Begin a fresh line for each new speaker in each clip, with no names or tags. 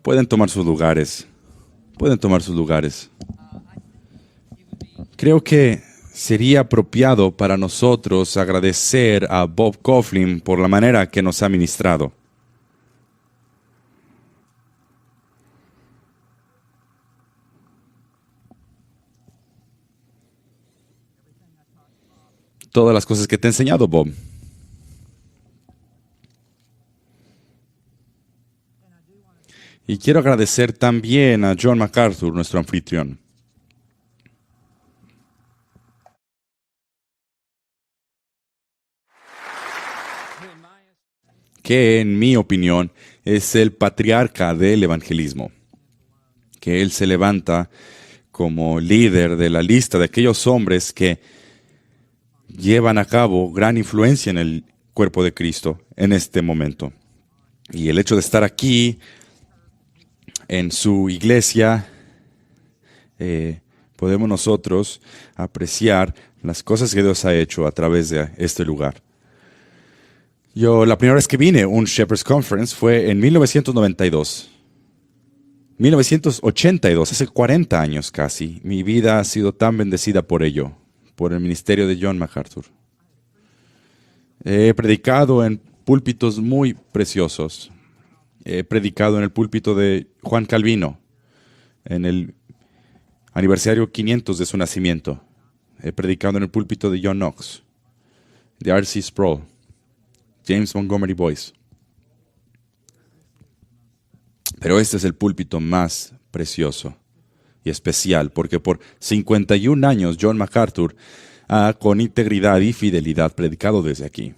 Pueden tomar sus lugares. Pueden tomar sus lugares. Creo que sería apropiado para nosotros agradecer a Bob Coughlin por la manera que nos ha ministrado. Todas las cosas que te he enseñado, Bob. Y quiero agradecer también a John MacArthur, nuestro anfitrión. Que en mi opinión es el patriarca del evangelismo. Que él se levanta como líder de la lista de aquellos hombres que llevan a cabo gran influencia en el cuerpo de Cristo en este momento. Y el hecho de estar aquí en su iglesia, podemos nosotros apreciar las cosas que Dios ha hecho a través de este lugar. La primera vez que vine a un Shepherd's Conference fue en 1992. 1982, hace 40 años casi. Mi vida ha sido tan bendecida por ello, por el ministerio de John MacArthur. He predicado en púlpitos muy preciosos. He predicado en el púlpito de Juan Calvino, en el aniversario 500 de su nacimiento. He predicado en el púlpito de John Knox, de R.C. Sproul, James Montgomery Boyce. Pero este es el púlpito más precioso y especial, porque por 51 años John MacArthur ha con integridad y fidelidad predicado desde aquí.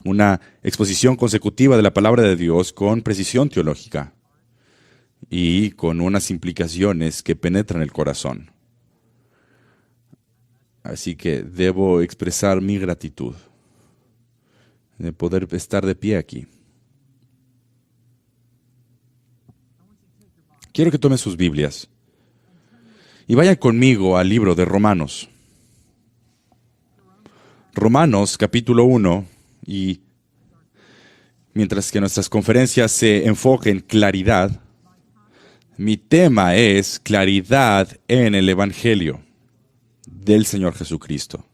Una exposición consecutiva de la palabra de Dios con precisión teológica y con unas implicaciones que penetran el corazón. Así que debo expresar mi gratitud de poder estar de pie aquí. Quiero que tomen sus Biblias y vayan conmigo al libro de Romanos. Romanos capítulo 1. Y mientras que nuestras conferencias se enfoquen en claridad, mi tema es claridad en el Evangelio del Señor Jesucristo.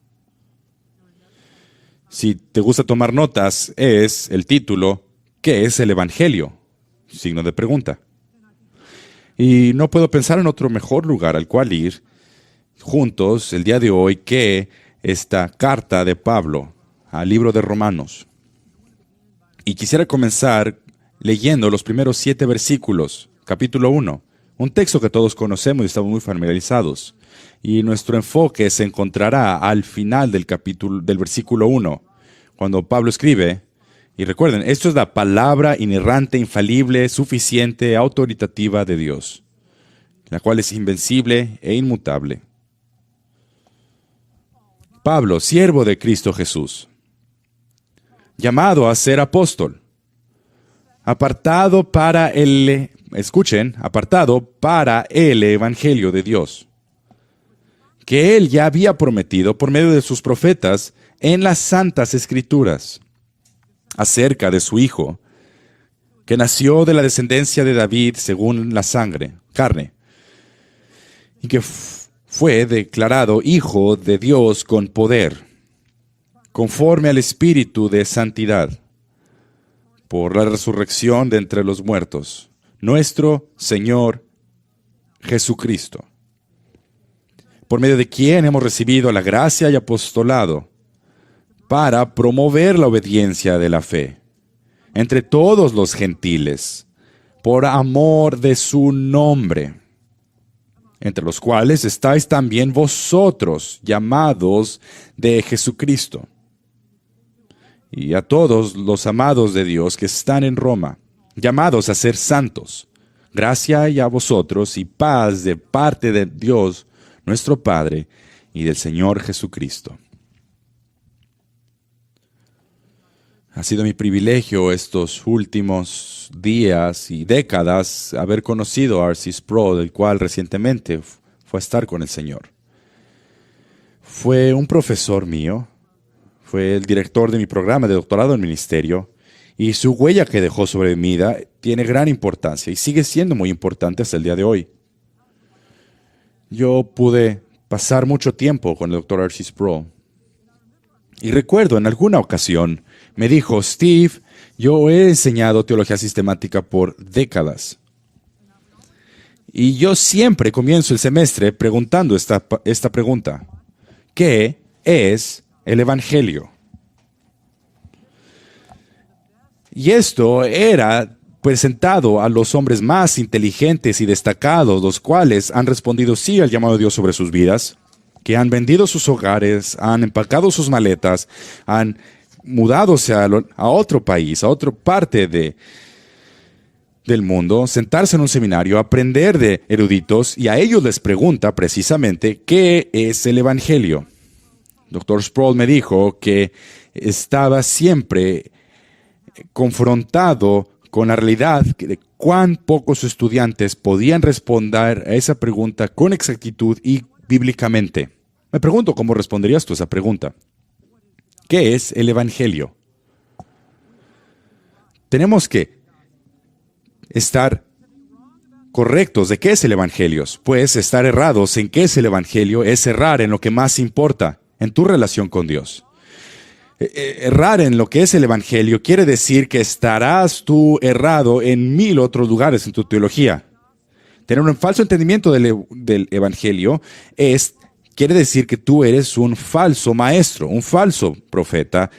Si te gusta tomar notas, es el título, ¿qué es el Evangelio? Signo de pregunta. Y no puedo pensar en otro mejor lugar al cual ir juntos el día de hoy que esta carta de Pablo al libro de Romanos. Y quisiera comenzar leyendo los primeros 7 versículos, capítulo 1, un texto que todos conocemos y estamos muy familiarizados. Y nuestro enfoque se encontrará al final del versículo 1, cuando Pablo escribe, y recuerden, esto es la palabra inerrante, infalible, suficiente, autoritativa de Dios, la cual es invencible e inmutable. Pablo, siervo de Cristo Jesús, llamado a ser apóstol, apartado para el Evangelio de Dios, que él ya había prometido por medio de sus profetas en las Santas Escrituras, acerca de su Hijo, que nació de la descendencia de David según la carne, y que fue declarado Hijo de Dios con poder, conforme al Espíritu de santidad, por la resurrección de entre los muertos, nuestro Señor Jesucristo, por medio de quien hemos recibido la gracia y apostolado para promover la obediencia de la fe entre todos los gentiles, por amor de su nombre, entre los cuales estáis también vosotros, llamados de Jesucristo. Y a todos los amados de Dios que están en Roma, llamados a ser santos, gracia y a vosotros y paz de parte de Dios, nuestro Padre, y del Señor Jesucristo. Ha sido mi privilegio estos últimos días y décadas haber conocido a R.C. Sproul, el cual recientemente fue a estar con el Señor. Fue un profesor mío, fue el director de mi programa de doctorado en ministerio Y su huella que dejó sobre mi vida tiene gran importancia y sigue siendo muy importante hasta el día de hoy. Yo pude pasar mucho tiempo con el Dr. R.C. Sproul. Y recuerdo en alguna ocasión me dijo: Steve, yo he enseñado teología sistemática por décadas. Y yo siempre comienzo el semestre preguntando esta pregunta: ¿qué es el Evangelio? Y esto era presentado a los hombres más inteligentes y destacados, los cuales han respondido sí al llamado de Dios sobre sus vidas, que han vendido sus hogares, han empacado sus maletas, han mudadose a otro país, a otra parte del mundo, sentarse en un seminario, aprender de eruditos, y a ellos les pregunta precisamente ¿qué es el Evangelio? Dr. Sproul me dijo que estaba siempre confrontado con la realidad de cuán pocos estudiantes podían responder a esa pregunta con exactitud y bíblicamente. Me pregunto cómo responderías tú a esa pregunta. ¿Qué es el Evangelio? Tenemos que estar correctos de qué es el Evangelio, pues estar errados en qué es el Evangelio es errar en lo que más importa, en tu relación con Dios. Errar en lo que es el Evangelio quiere decir que estarás tú errado en 1000 otros lugares en tu teología. Tener un falso entendimiento del Evangelio quiere decir que tú eres un falso maestro, un falso profeta.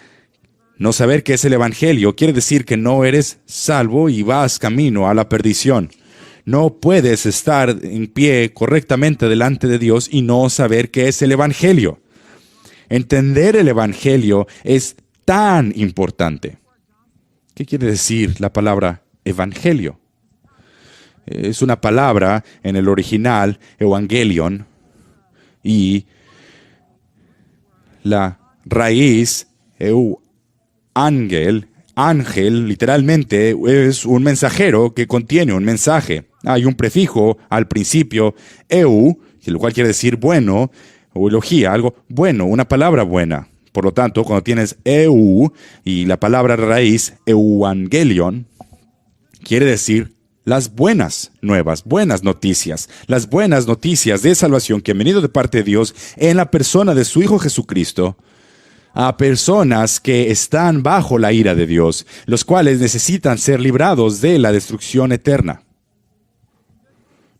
No saber qué es el Evangelio quiere decir que no eres salvo y vas camino a la perdición. No puedes estar en pie correctamente delante de Dios y no saber qué es el Evangelio. Entender el Evangelio es tan importante. ¿Qué quiere decir la palabra evangelio? Es una palabra en el original, evangelion, y la raíz, ángel, literalmente es un mensajero que contiene un mensaje. Hay un prefijo al principio, lo cual quiere decir bueno, o elogía, algo bueno, una palabra buena. Por lo tanto, cuando tienes y la palabra raíz, evangelion, quiere decir las buenas nuevas, buenas noticias, las buenas noticias de salvación que han venido de parte de Dios en la persona de su Hijo Jesucristo a personas que están bajo la ira de Dios, los cuales necesitan ser librados de la destrucción eterna.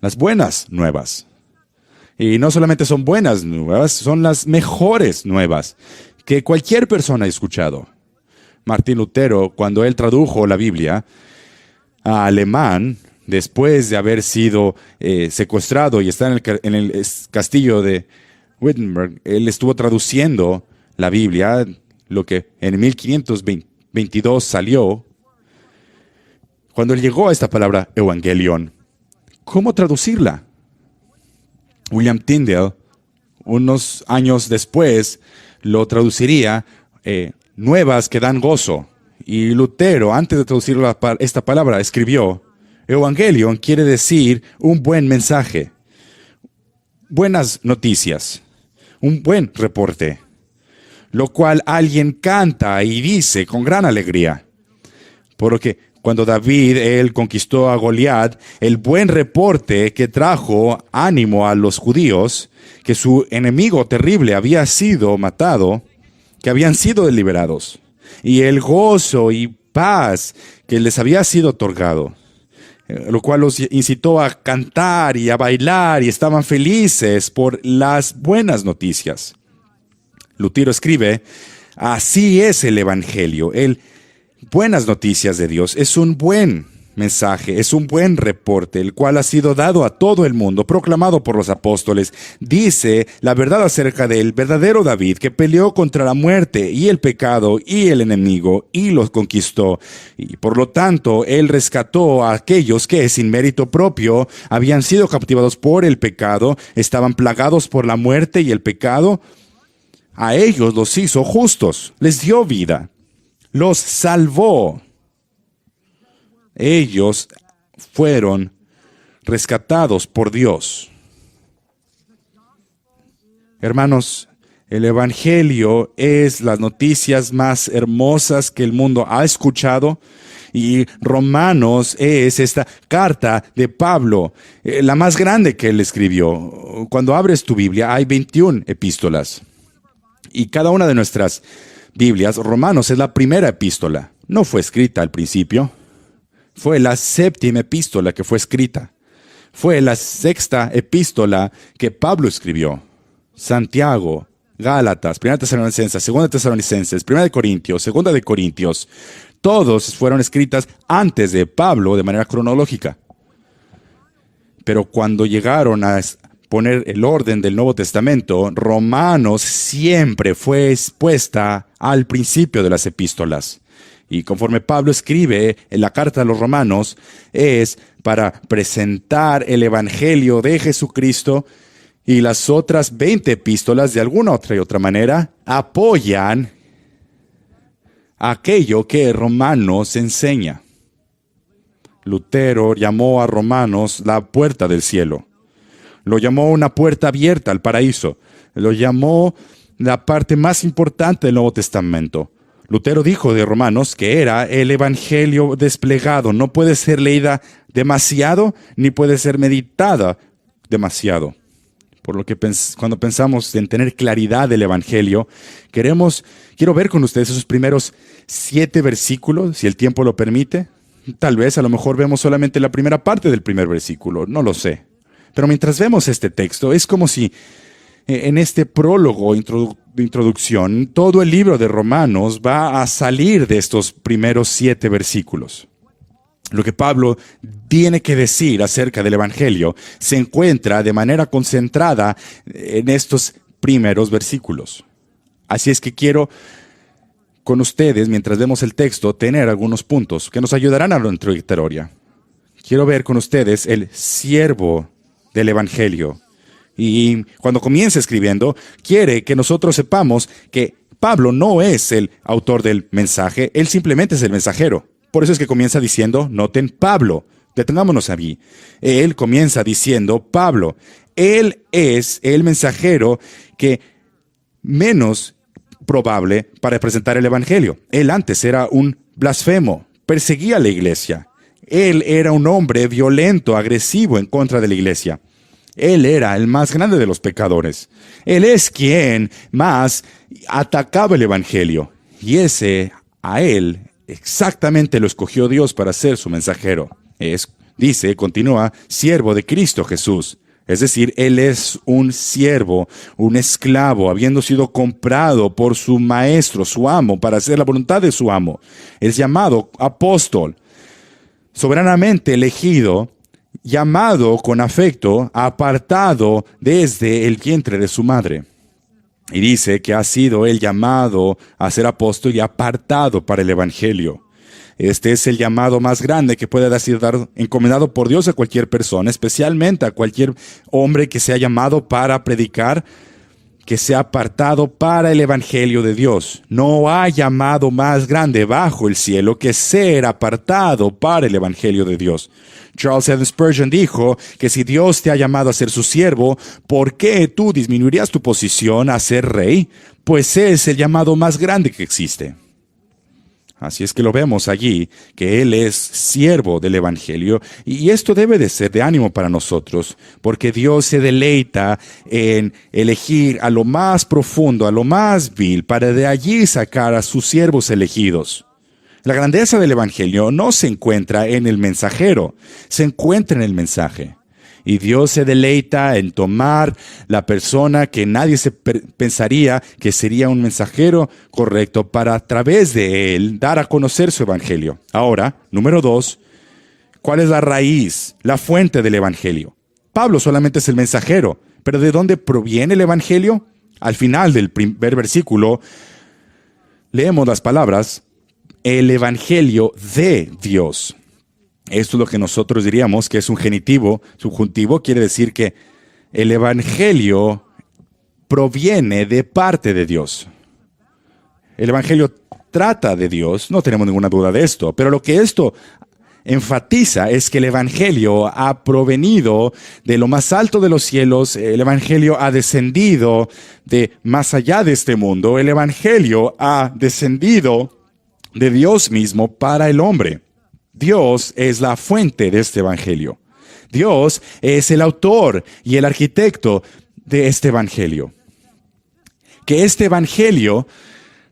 Las buenas nuevas. Y no solamente son buenas nuevas, son las mejores nuevas que cualquier persona ha escuchado. Martín Lutero, cuando él tradujo la Biblia a alemán, después de haber sido secuestrado y estar en el castillo de Wittenberg, él estuvo traduciendo la Biblia, lo que en 1522 salió. Cuando él llegó a esta palabra evangelion, ¿cómo traducirla? William Tyndale, unos años después, lo traduciría nuevas que dan gozo. Y Lutero, antes de traducir esta palabra, escribió: Evangelion quiere decir un buen mensaje, buenas noticias, un buen reporte, lo cual alguien canta y dice con gran alegría. Porque cuando David, él conquistó a Goliat, el buen reporte que trajo ánimo a los judíos, que su enemigo terrible había sido matado, que habían sido liberados, y el gozo y paz que les había sido otorgado, lo cual los incitó a cantar y a bailar y estaban felices por las buenas noticias. Lutero escribe: así es el Evangelio, buenas noticias de Dios. Es un buen mensaje, es un buen reporte, el cual ha sido dado a todo el mundo, proclamado por los apóstoles. Dice la verdad acerca del verdadero David, que peleó contra la muerte y el pecado y el enemigo y los conquistó. Y por lo tanto, él rescató a aquellos que sin mérito propio habían sido captivados por el pecado, estaban plagados por la muerte y el pecado. A ellos los hizo justos, les dio vida, los salvó. Ellos fueron rescatados por Dios. Hermanos, El Evangelio es las noticias más hermosas que el mundo ha escuchado. Y Romanos es esta carta de Pablo, la más grande que él escribió. Cuando abres tu Biblia hay 21 epístolas. Y cada una de nuestras Biblias, Romanos es la primera epístola. No fue escrita al principio. Fue la séptima epístola que fue escrita. Fue la sexta epístola que Pablo escribió. Santiago, Gálatas, Primera Tesalonicenses, Segunda Tesalonicenses, Primera de Corintios, Segunda de Corintios, todos fueron escritas antes de Pablo de manera cronológica. Pero cuando llegaron a poner el orden del Nuevo Testamento, Romanos siempre fue expuesta al principio de las epístolas. Y conforme Pablo escribe en la carta a los Romanos, es para presentar el Evangelio de Jesucristo, y las otras 20 epístolas, de alguna otra y otra manera, apoyan aquello que Romanos enseña. Lutero llamó a Romanos la puerta del cielo. Lo llamó una puerta abierta al paraíso. Lo llamó la parte más importante del Nuevo Testamento. Lutero dijo de Romanos que era el Evangelio desplegado. No puede ser leída demasiado, ni puede ser meditada demasiado. Por lo que cuando pensamos en tener claridad del Evangelio, quiero ver con ustedes esos primeros 7 versículos, si el tiempo lo permite. Tal vez, a lo mejor vemos solamente la primera parte del primer versículo, no lo sé. Pero mientras vemos este texto, es como si en este prólogo de introducción, todo el libro de Romanos va a salir de estos primeros 7 versículos. Lo que Pablo tiene que decir acerca del Evangelio se encuentra de manera concentrada en estos primeros versículos. Así es que quiero con ustedes, mientras vemos el texto, tener algunos puntos que nos ayudarán a la introductoria. Quiero ver con ustedes el siervo del Evangelio. Y cuando comience escribiendo, quiere que nosotros sepamos que Pablo no es el autor del mensaje, él simplemente es el mensajero. Por eso es que comienza diciendo, noten, Pablo. Detengámonos aquí. Él comienza diciendo, Pablo. Él es el mensajero que menos probable para presentar el Evangelio. Él antes era un blasfemo, perseguía a la iglesia. Él era un hombre violento, agresivo en contra de la iglesia. Él era el más grande de los pecadores. Él es quien más atacaba el Evangelio. Y a él exactamente lo escogió Dios para ser su mensajero. Continúa, siervo de Cristo Jesús. Es decir, él es un siervo, un esclavo, habiendo sido comprado por su maestro, su amo, para hacer la voluntad de su amo. Es llamado apóstol, soberanamente elegido, llamado con afecto, apartado desde el vientre de su madre. Y dice que ha sido él llamado a ser apóstol y apartado para el Evangelio. Este es el llamado más grande que puede ser encomendado por Dios a cualquier persona, especialmente a cualquier hombre que sea llamado para predicar, que sea apartado para el Evangelio de Dios. No hay llamado más grande bajo el cielo que ser apartado para el Evangelio de Dios. Charles Haddon Spurgeon dijo que si Dios te ha llamado a ser su siervo, ¿por qué tú disminuirías tu posición a ser rey? Pues es el llamado más grande que existe. Así es que lo vemos allí, que Él es siervo del Evangelio, y esto debe de ser de ánimo para nosotros, porque Dios se deleita en elegir a lo más profundo, a lo más vil, para de allí sacar a sus siervos elegidos. La grandeza del Evangelio no se encuentra en el mensajero, se encuentra en el mensaje. Y Dios se deleita en tomar la persona que nadie pensaría que sería un mensajero correcto para a través de él dar a conocer su evangelio. Ahora, número 2, ¿cuál es la raíz, la fuente del evangelio? Pablo solamente es el mensajero, pero ¿de dónde proviene el evangelio? Al final del primer versículo leemos las palabras, el evangelio de Dios. Esto es lo que nosotros diríamos que es un genitivo, subjuntivo, quiere decir que el evangelio proviene de parte de Dios. El evangelio trata de Dios, no tenemos ninguna duda de esto, pero lo que esto enfatiza es que el Evangelio ha provenido de lo más alto de los cielos, el Evangelio ha descendido de más allá de este mundo, el Evangelio ha descendido de Dios mismo para el hombre. Dios es la fuente de este Evangelio. Dios es el autor y el arquitecto de este Evangelio. Que este Evangelio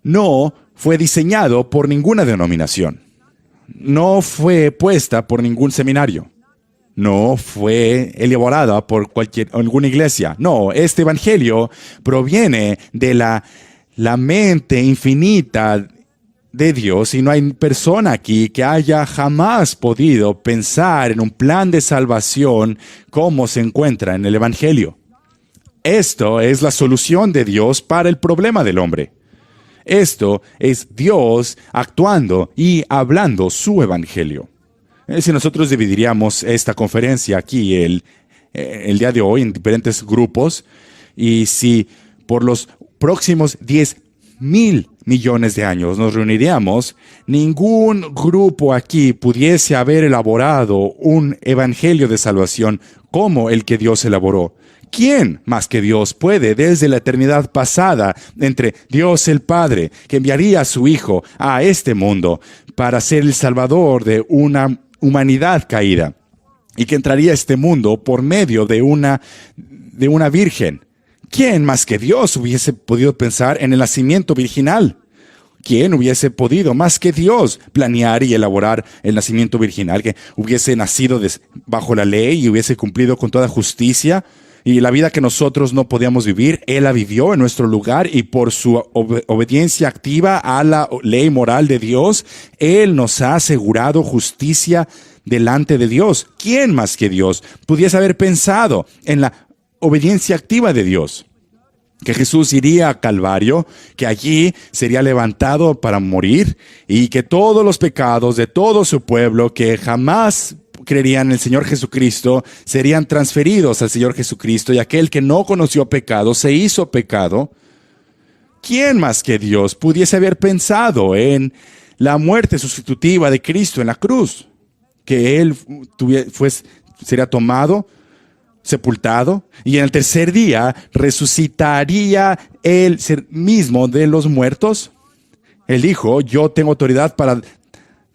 no fue diseñado por ninguna denominación. No fue puesta por ningún seminario. No fue elaborada por alguna iglesia. No, este Evangelio proviene de la mente infinita de Dios, y no hay persona aquí que haya jamás podido pensar en un plan de salvación como se encuentra en el Evangelio. Esto es la solución de Dios para el problema del hombre. Esto es Dios actuando y hablando su Evangelio. Si nosotros dividiríamos esta conferencia aquí el día de hoy en diferentes grupos, y si por los próximos 10,000 millones de años nos reuniríamos, ningún grupo aquí pudiese haber elaborado un evangelio de salvación como el que Dios elaboró. ¿Quién más que Dios puede, desde la eternidad pasada, entre Dios el Padre, que enviaría a su Hijo a este mundo para ser el Salvador de una humanidad caída, y que entraría a este mundo por medio de una virgen? ¿Quién más que Dios hubiese podido pensar en el nacimiento virginal? ¿Quién hubiese podido más que Dios planear y elaborar el nacimiento virginal, que hubiese nacido bajo la ley y hubiese cumplido con toda justicia? Y la vida que nosotros no podíamos vivir, Él la vivió en nuestro lugar, y por su obediencia activa a la ley moral de Dios, Él nos ha asegurado justicia delante de Dios. ¿Quién más que Dios pudiese haber pensado en la obediencia activa de Dios? Que Jesús iría a Calvario, que allí sería levantado para morir, y que todos los pecados de todo su pueblo que jamás creerían en el Señor Jesucristo serían transferidos al Señor Jesucristo, y aquel que no conoció pecado se hizo pecado. ¿Quién más que Dios pudiese haber pensado en la muerte sustitutiva de Cristo en la cruz? Que Él sería tomado, sepultado, y en el tercer día resucitaría Él mismo de los muertos. Él dijo: yo tengo autoridad para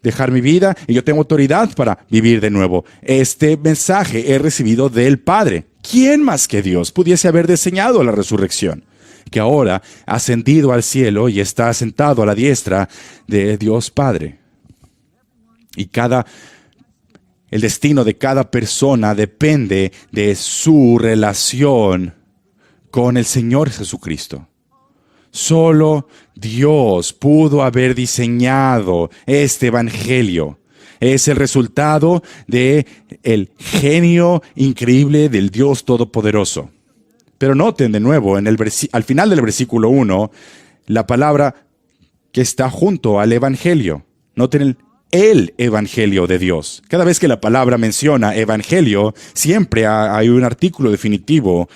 dejar mi vida, y yo tengo autoridad para vivir de nuevo. Este mensaje he recibido del Padre. ¿Quién más que Dios pudiese haber diseñado la resurrección? Que ahora ha ascendido al cielo y está sentado a la diestra de Dios Padre. Y el destino de cada persona depende de su relación con el Señor Jesucristo. Solo Dios pudo haber diseñado este evangelio. Es el resultado del genio increíble del Dios Todopoderoso. Pero noten de nuevo, al final del versículo 1, la palabra que está junto al evangelio. Noten el evangelio de Dios. Cada vez que la palabra menciona evangelio, siempre hay un artículo definitivo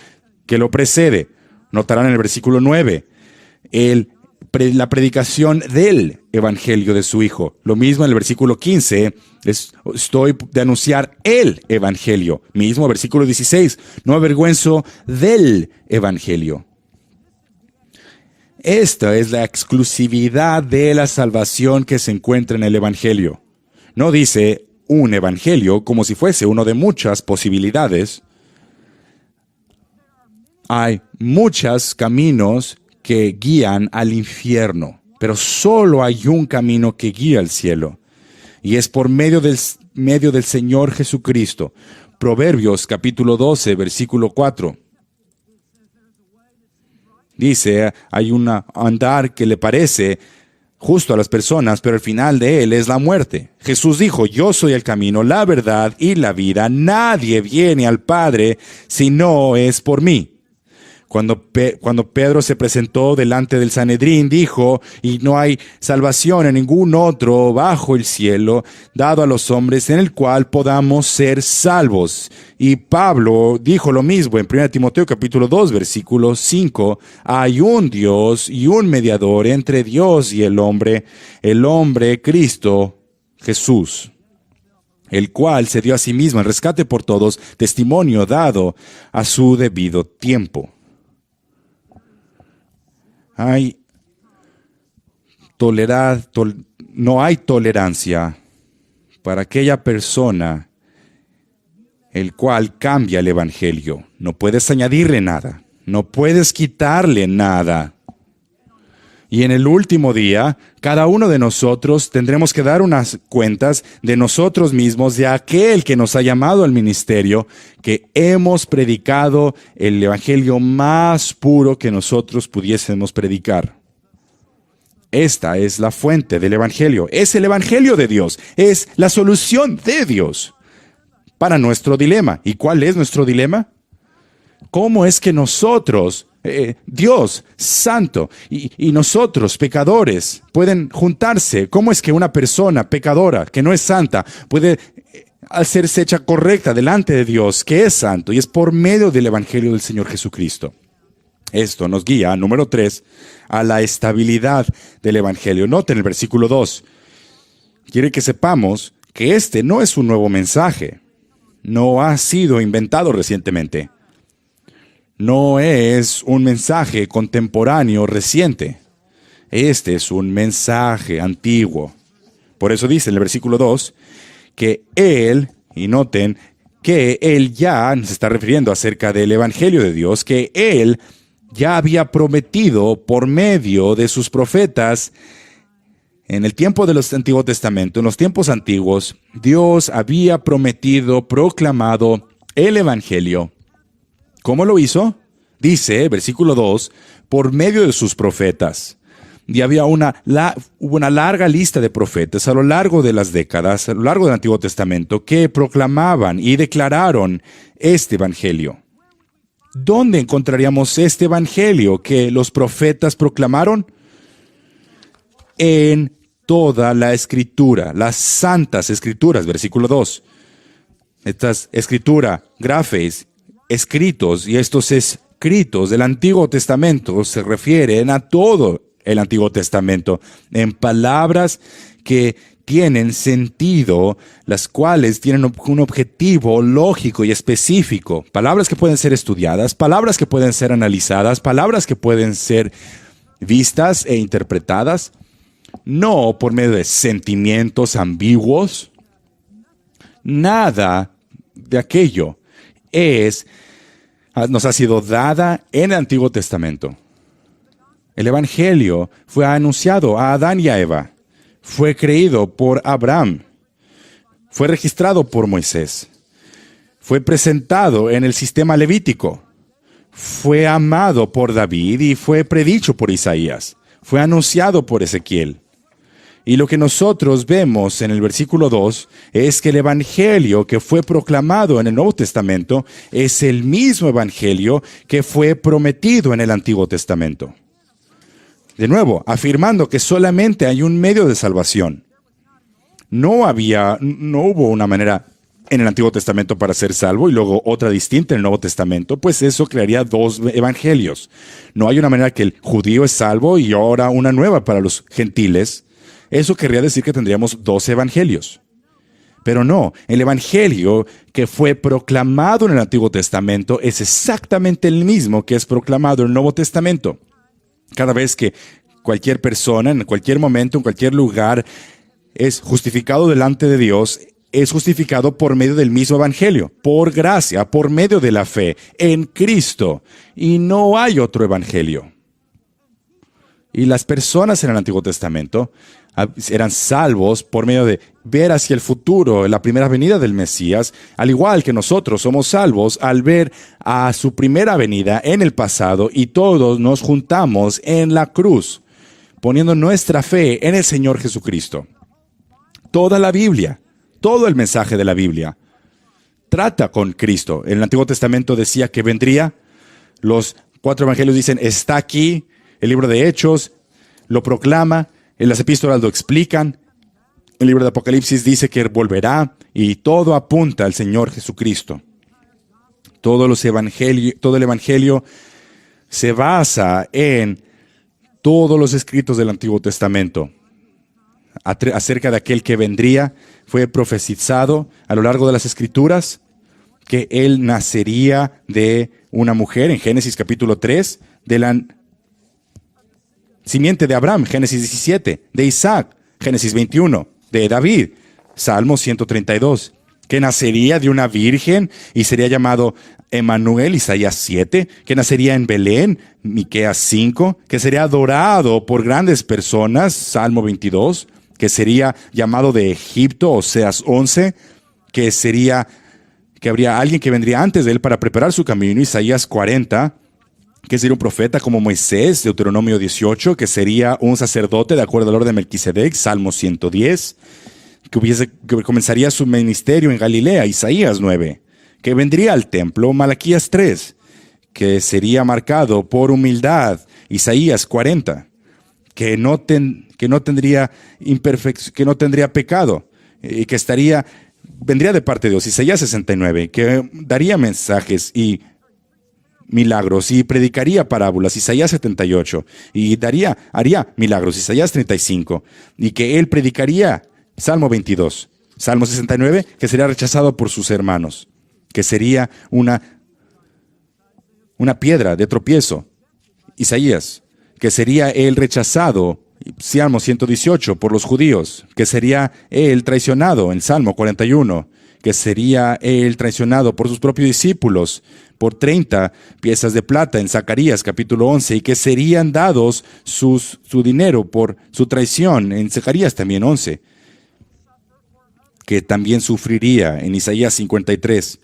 que lo precede. Notarán en el versículo 9. La predicación del evangelio de su Hijo. Lo mismo en el versículo 15, estoy de anunciar el evangelio. Mismo versículo 16, no avergüenzo del evangelio. Esta es la exclusividad de la salvación que se encuentra en el evangelio. No dice un evangelio como si fuese uno de muchas posibilidades. Hay muchos caminos que guían al infierno, pero solo hay un camino que guía al cielo, y es por medio del Señor Jesucristo. Proverbios capítulo 12, versículo 4. Dice, hay un andar que le parece justo a las personas, pero el final de él es la muerte. Jesús dijo: yo soy el camino, la verdad y la vida. Nadie viene al Padre si no es por mí. Cuando Pedro se presentó delante del Sanedrín, dijo: y no hay salvación en ningún otro bajo el cielo dado a los hombres en el cual podamos ser salvos. Y Pablo dijo lo mismo en 1 Timoteo capítulo 2, versículo 5. Hay un Dios y un mediador entre Dios y el hombre Cristo Jesús. el cual se dio a sí mismo en rescate por todos, testimonio dado a su debido tiempo. No hay tolerancia para aquella persona el cual cambia el evangelio. No puedes añadirle nada, no puedes quitarle nada. Y en el último día, cada uno de nosotros tendremos que dar unas cuentas de nosotros mismos, de aquel que nos ha llamado al ministerio, que hemos predicado el evangelio más puro que nosotros pudiésemos predicar. Esta es la fuente del evangelio, es el evangelio de Dios, es la solución de Dios para nuestro dilema. ¿Y cuál es nuestro dilema? ¿Cómo es que nosotros, Dios santo, y nosotros, pecadores, pueden juntarse? ¿Cómo es que una persona pecadora, que no es santa, puede hacerse hecha correcta delante de Dios, que es santo? Y es por medio del evangelio del Señor Jesucristo. Esto nos guía, número 3, a la estabilidad del evangelio. Noten el versículo 2. Quiere que sepamos que este no es un nuevo mensaje. No ha sido inventado recientemente. No es un mensaje contemporáneo reciente. Este es un mensaje antiguo. Por eso dice en el versículo 2 que Él, y noten que Él ya, se está refiriendo acerca del evangelio de Dios, que Él ya había prometido por medio de sus profetas en el tiempo del Antiguo Testamento, en los tiempos antiguos, Dios había prometido, proclamado el evangelio. ¿Cómo lo hizo? Dice, versículo 2, por medio de sus profetas. Y había hubo una larga lista de profetas a lo largo de las décadas, a lo largo del Antiguo Testamento, que proclamaban y declararon este evangelio. ¿Dónde encontraríamos este evangelio que los profetas proclamaron? En toda la escritura, las santas escrituras, versículo 2. Esta escritura, grafes, escritos, y estos escritos del Antiguo Testamento se refieren a todo el Antiguo Testamento, en palabras que tienen sentido, las cuales tienen un objetivo lógico y específico. Palabras que pueden ser estudiadas, palabras que pueden ser analizadas, palabras que pueden ser vistas e interpretadas, no por medio de sentimientos ambiguos. Nada de aquello nos ha sido dada en el Antiguo Testamento. El evangelio fue anunciado a Adán y a Eva. Fue creído por Abraham, fue registrado por Moisés, fue presentado en el sistema levítico, fue amado por David y fue predicho por Isaías, fue anunciado por Ezequiel. Y lo que nosotros vemos en el versículo 2 es que el evangelio que fue proclamado en el Nuevo Testamento es el mismo evangelio que fue prometido en el Antiguo Testamento. De nuevo, afirmando que solamente hay un medio de salvación. No hubo una manera en el Antiguo Testamento para ser salvo y luego otra distinta en el Nuevo Testamento, pues eso crearía dos evangelios. No hay una manera que el judío es salvo y ahora una nueva para los gentiles. Eso querría decir que tendríamos dos evangelios. Pero no, el evangelio que fue proclamado en el Antiguo Testamento es exactamente el mismo que es proclamado en el Nuevo Testamento. Cada vez que cualquier persona, en cualquier momento, en cualquier lugar, es justificado delante de Dios, es justificado por medio del mismo evangelio, por gracia, por medio de la fe en Cristo. Y no hay otro evangelio. Y las personas en el Antiguo Testamento eran salvos por medio de ver hacia el futuro, la primera venida del Mesías, al igual que nosotros somos salvos al ver a su primera venida en el pasado, y todos nos juntamos en la cruz, poniendo nuestra fe en el Señor Jesucristo. Toda la Biblia, todo el mensaje de la Biblia, trata con Cristo. En el Antiguo Testamento decía que vendría, los 4 evangelios dicen, está aquí, el libro de Hechos lo proclama, en las epístolas lo explican, el libro de Apocalipsis dice que volverá, y todo apunta al Señor Jesucristo. Todo el evangelio se basa en todos los escritos del Antiguo Testamento. acerca de aquel que vendría. Fue profetizado a lo largo de las Escrituras que él nacería de una mujer en Génesis capítulo 3, de la simiente de Abraham, Génesis 17, de Isaac, Génesis 21, de David, Salmo 132, que nacería de una virgen y sería llamado Emmanuel, Isaías 7, que nacería en Belén, Miqueas 5, que sería adorado por grandes personas, Salmo 22, que sería llamado de Egipto, Oseas 11, que habría alguien que vendría antes de él para preparar su camino, Isaías 40, que sería un profeta como Moisés, Deuteronomio 18, que sería un sacerdote de acuerdo al orden de Melquisedec, Salmo 110, que comenzaría su ministerio en Galilea, Isaías 9, que vendría al templo, Malaquías 3, que sería marcado por humildad, Isaías 40, que no tendría pecado, y que vendría de parte de Dios, Isaías 69, que daría mensajes y milagros y predicaría parábolas, Isaías 78, y haría milagros, Isaías 35, y que él predicaría, Salmo 22, Salmo 69, que sería rechazado por sus hermanos, que sería una piedra de tropiezo, Isaías, que sería él rechazado, Salmo 118, por los judíos, que sería él traicionado en Salmo 41, que sería él traicionado por sus propios discípulos por 30 piezas de plata en Zacarías capítulo 11, y que serían dados su dinero por su traición en Zacarías también 11, que también sufriría en Isaías 53,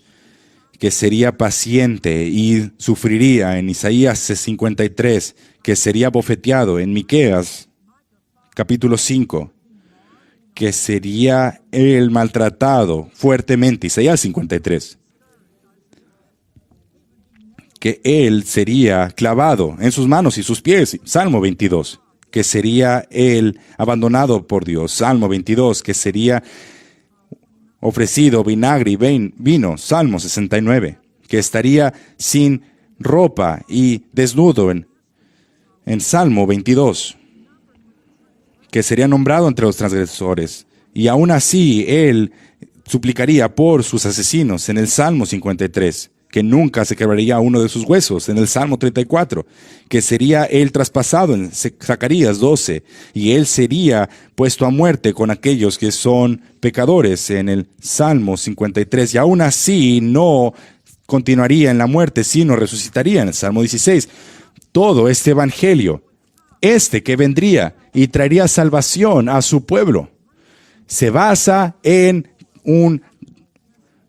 que sería paciente y sufriría en Isaías 53, que sería bofeteado en Miqueas capítulo 5, que sería él maltratado fuertemente, Isaías 53, que él sería clavado en sus manos y sus pies, Salmo 22, que sería él abandonado por Dios, Salmo 22, que sería ofrecido vinagre y vino, Salmo 69, que estaría sin ropa y desnudo en Salmo 22, que sería nombrado entre los transgresores, y aún así él suplicaría por sus asesinos en el Salmo 53, que nunca se quebraría uno de sus huesos en el Salmo 34, que sería él traspasado en Zacarías 12, y él sería puesto a muerte con aquellos que son pecadores en el Salmo 53, y aún así no continuaría en la muerte, sino resucitaría en el Salmo 16. Todo este evangelio, que vendría y traería salvación a su pueblo, se basa en un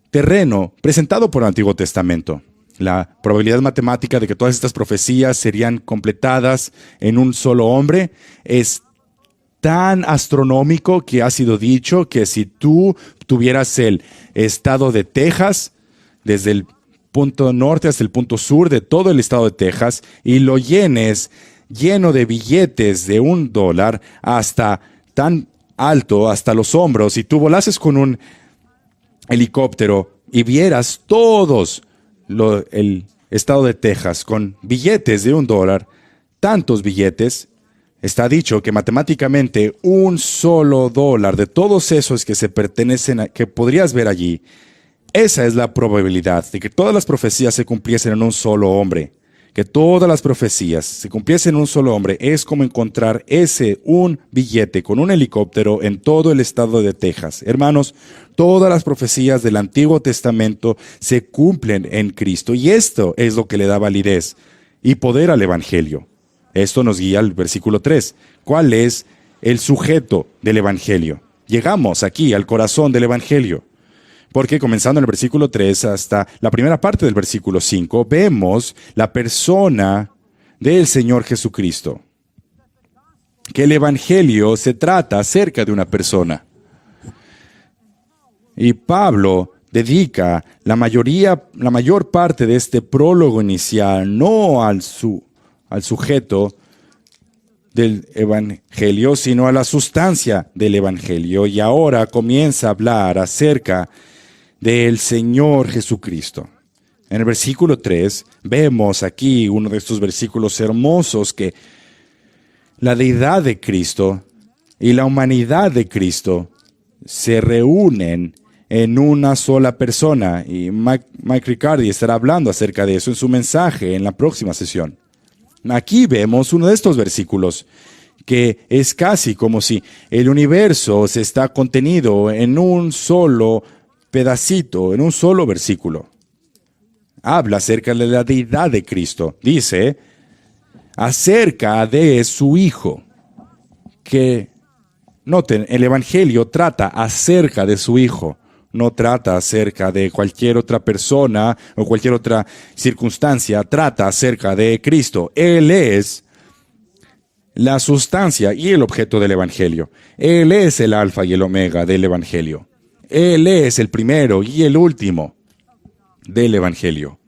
terreno presentado por el Antiguo Testamento. La probabilidad matemática de que todas estas profecías serían completadas en un solo hombre es tan astronómico que ha sido dicho que si tú tuvieras el estado de Texas, desde el punto norte hasta el punto sur de todo el estado de Texas, y lo lleno de billetes de $1 hasta tan alto, hasta los hombros, y tú volases con un helicóptero y vieras el estado de Texas con billetes de $1, tantos billetes, está dicho que matemáticamente un solo dólar de todos esos que se pertenecen que podrías ver allí, esa es la probabilidad de que todas las profecías se cumpliesen en un solo hombre. Que todas las profecías se cumpliesen en un solo hombre es como encontrar un billete con un helicóptero en todo el estado de Texas. Hermanos, todas las profecías del Antiguo Testamento se cumplen en Cristo, y esto es lo que le da validez y poder al Evangelio. Esto nos guía al versículo 3. ¿Cuál es el sujeto del Evangelio? Llegamos aquí al corazón del Evangelio. Porque comenzando en el versículo 3 hasta la primera parte del versículo 5, vemos la persona del Señor Jesucristo. Que el Evangelio se trata acerca de una persona. Y Pablo dedica la mayor parte de este prólogo inicial no al sujeto del Evangelio, sino a la sustancia del Evangelio. Y ahora comienza a hablar acerca del Señor Jesucristo. En el versículo 3 vemos aquí uno de estos versículos hermosos que la deidad de Cristo y la humanidad de Cristo se reúnen en una sola persona. Y Mike Riccardi estará hablando acerca de eso en su mensaje en la próxima sesión. Aquí vemos uno de estos versículos que es casi como si el universo se está contenido en un solo pedacito, en un solo versículo. Habla acerca de la deidad de Cristo. Dice acerca de su Hijo, que, noten, el Evangelio trata acerca de su Hijo, no trata acerca de cualquier otra persona o cualquier otra circunstancia, trata acerca de Cristo. Él es la sustancia y el objeto del Evangelio. Él es el alfa y el omega del Evangelio. Él es el primero y el último del Evangelio.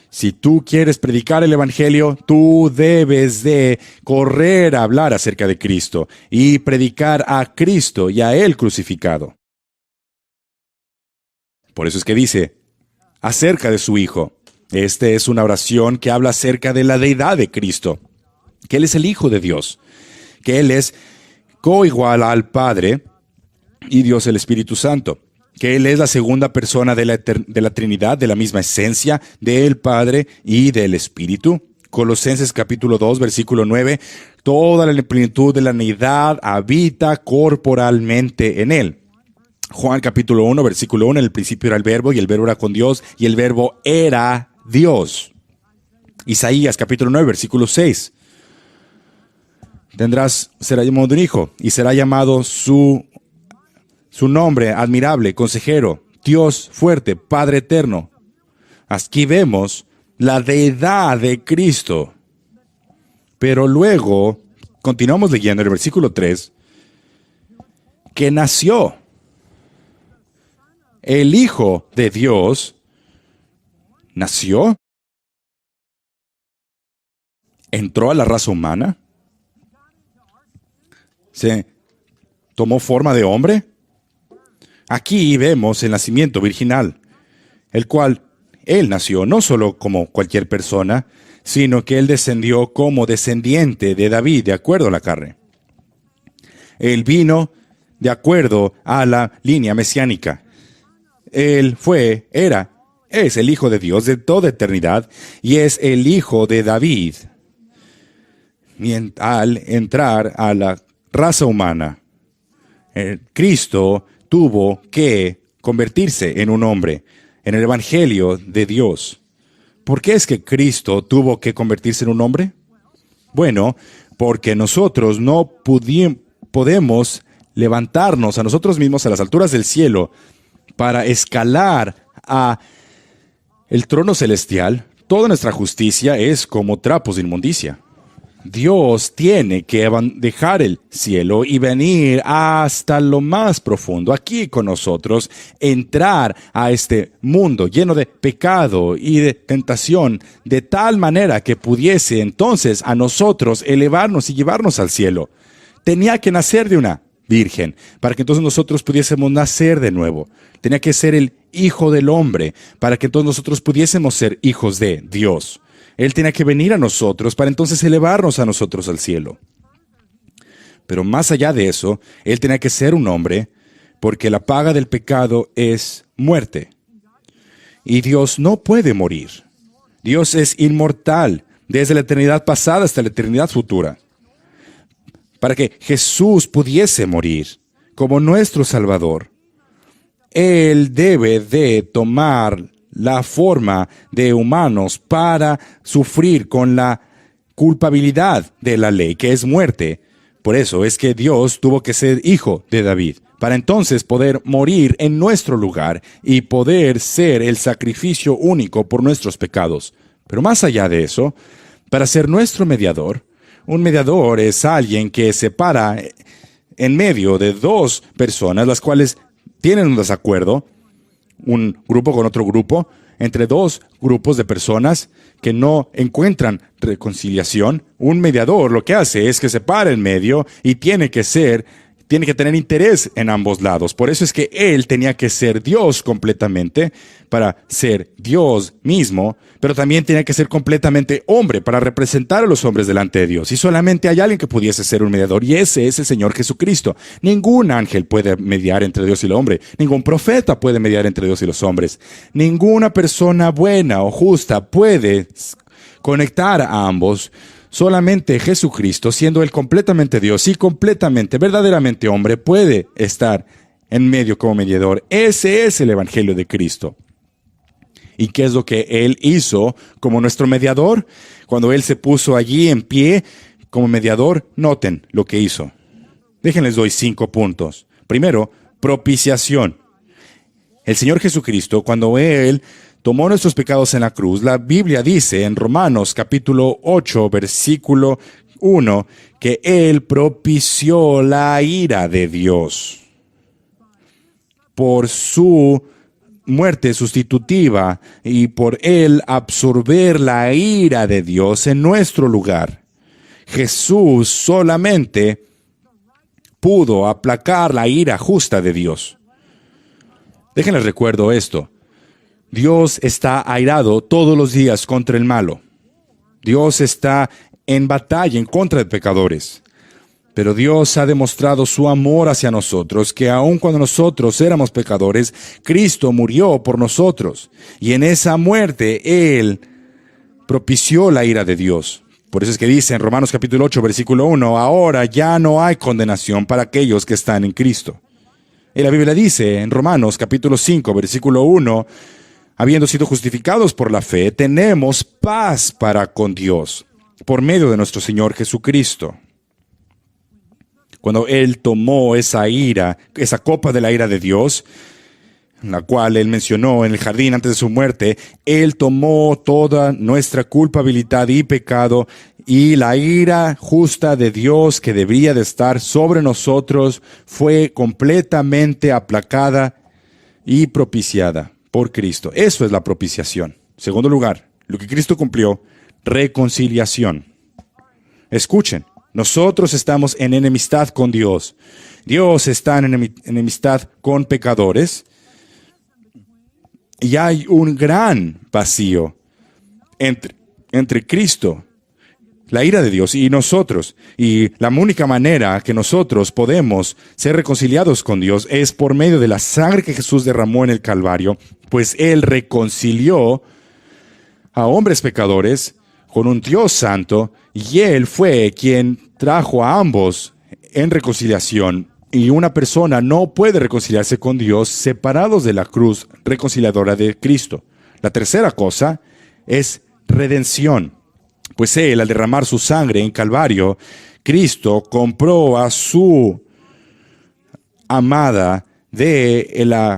Si tú quieres predicar el Evangelio, tú debes de correr a hablar acerca de Cristo y predicar a Cristo y a Él crucificado. Por eso es que dice, acerca de su Hijo. Esta es una oración que habla acerca de la deidad de Cristo, que Él es el Hijo de Dios, que Él es coigual al Padre y Dios el Espíritu Santo, que Él es la segunda persona de la Trinidad, de la misma esencia del Padre y del Espíritu. Colosenses capítulo 2, versículo 9, toda la plenitud de la deidad habita corporalmente en Él. Juan capítulo 1, versículo 1, en el principio era el Verbo, y el Verbo era con Dios, y el Verbo era Dios. Isaías capítulo 9, versículo 6. Será llamado un hijo, y será llamado su nombre admirable, consejero, Dios fuerte, Padre eterno. Aquí vemos la deidad de Cristo. Pero luego, continuamos leyendo en el versículo 3, que nació. El Hijo de Dios nació, entró a la raza humana, se tomó forma de hombre. Aquí vemos el nacimiento virginal, el cual Él nació no solo como cualquier persona, sino que Él descendió como descendiente de David, de acuerdo a la carne. Él vino de acuerdo a la línea mesiánica. Él es el Hijo de Dios de toda eternidad y es el Hijo de David. Y al entrar a la raza humana, Cristo tuvo que convertirse en un hombre, en el Evangelio de Dios. ¿Por qué es que Cristo tuvo que convertirse en un hombre? Bueno, porque nosotros no podemos levantarnos a nosotros mismos a las alturas del cielo para escalar a el trono celestial. Toda nuestra justicia es como trapos de inmundicia. Dios tiene que dejar el cielo y venir hasta lo más profundo, aquí con nosotros, entrar a este mundo lleno de pecado y de tentación, de tal manera que pudiese entonces a nosotros elevarnos y llevarnos al cielo. Tenía que nacer de una virgen, para que entonces nosotros pudiésemos nacer de nuevo. Tenía que ser el Hijo del Hombre, para que entonces nosotros pudiésemos ser hijos de Dios. Él tenía que venir a nosotros para entonces elevarnos a nosotros al cielo. Pero más allá de eso, Él tenía que ser un hombre, porque la paga del pecado es muerte. Y Dios no puede morir. Dios es inmortal, desde la eternidad pasada hasta la eternidad futura. Para que Jesús pudiese morir como nuestro Salvador, Él debe de tomar la forma de humanos para sufrir con la culpabilidad de la ley, que es muerte. Por eso es que Dios tuvo que ser hijo de David, para entonces poder morir en nuestro lugar y poder ser el sacrificio único por nuestros pecados. Pero más allá de eso, para ser nuestro mediador, un mediador es alguien que se para en medio de dos personas, las cuales tienen un desacuerdo, un grupo con otro grupo, entre dos grupos de personas que no encuentran reconciliación. Un mediador lo que hace es que se para en medio y tiene que ser tiene que tener interés en ambos lados. Por eso es que Él tenía que ser Dios completamente para ser Dios mismo, pero también tenía que ser completamente hombre para representar a los hombres delante de Dios. Y solamente hay alguien que pudiese ser un mediador, y ese es el Señor Jesucristo. Ningún ángel puede mediar entre Dios y el hombre. Ningún profeta puede mediar entre Dios y los hombres. Ninguna persona buena o justa puede conectar a ambos. Solamente Jesucristo, siendo Él completamente Dios y completamente, verdaderamente hombre, puede estar en medio como mediador. Ese es el Evangelio de Cristo. ¿Y qué es lo que Él hizo como nuestro mediador? Cuando Él se puso allí en pie como mediador, noten lo que hizo. Déjenles doy 5 puntos. Primero, propiciación. El Señor Jesucristo, cuando Él tomó nuestros pecados en la cruz, la Biblia dice en Romanos capítulo 8, versículo 1, que Él propició la ira de Dios por su muerte sustitutiva y por Él absorber la ira de Dios en nuestro lugar. Jesús solamente pudo aplacar la ira justa de Dios. Déjenles recuerdo esto. Dios está airado todos los días contra el malo. Dios está en batalla en contra de pecadores. Pero Dios ha demostrado su amor hacia nosotros, que aun cuando nosotros éramos pecadores, Cristo murió por nosotros. Y en esa muerte Él propició la ira de Dios. Por eso es que dice en Romanos capítulo 8, versículo 1, ahora ya no hay condenación para aquellos que están en Cristo. Y la Biblia dice en Romanos capítulo 5, versículo 1, habiendo sido justificados por la fe, tenemos paz para con Dios, por medio de nuestro Señor Jesucristo. Cuando Él tomó esa ira, esa copa de la ira de Dios, la cual Él mencionó en el jardín antes de su muerte, Él tomó toda nuestra culpabilidad y pecado, y la ira justa de Dios que debía de estar sobre nosotros fue completamente aplacada y propiciada por Cristo. Eso es la propiciación. Segundo lugar, lo que Cristo cumplió, reconciliación. Escuchen, nosotros estamos en enemistad con Dios. Dios está en enemistad con pecadores. Y hay un gran vacío entre Cristo, la ira de Dios, y nosotros. Y la única manera que nosotros podemos ser reconciliados con Dios es por medio de la sangre que Jesús derramó en el Calvario, pues Él reconcilió a hombres pecadores con un Dios santo, y Él fue quien trajo a ambos en reconciliación. Y una persona no puede reconciliarse con Dios separados de la cruz reconciliadora de Cristo. La tercera cosa es redención. Pues Él, al derramar su sangre en Calvario, Cristo compró a su amada de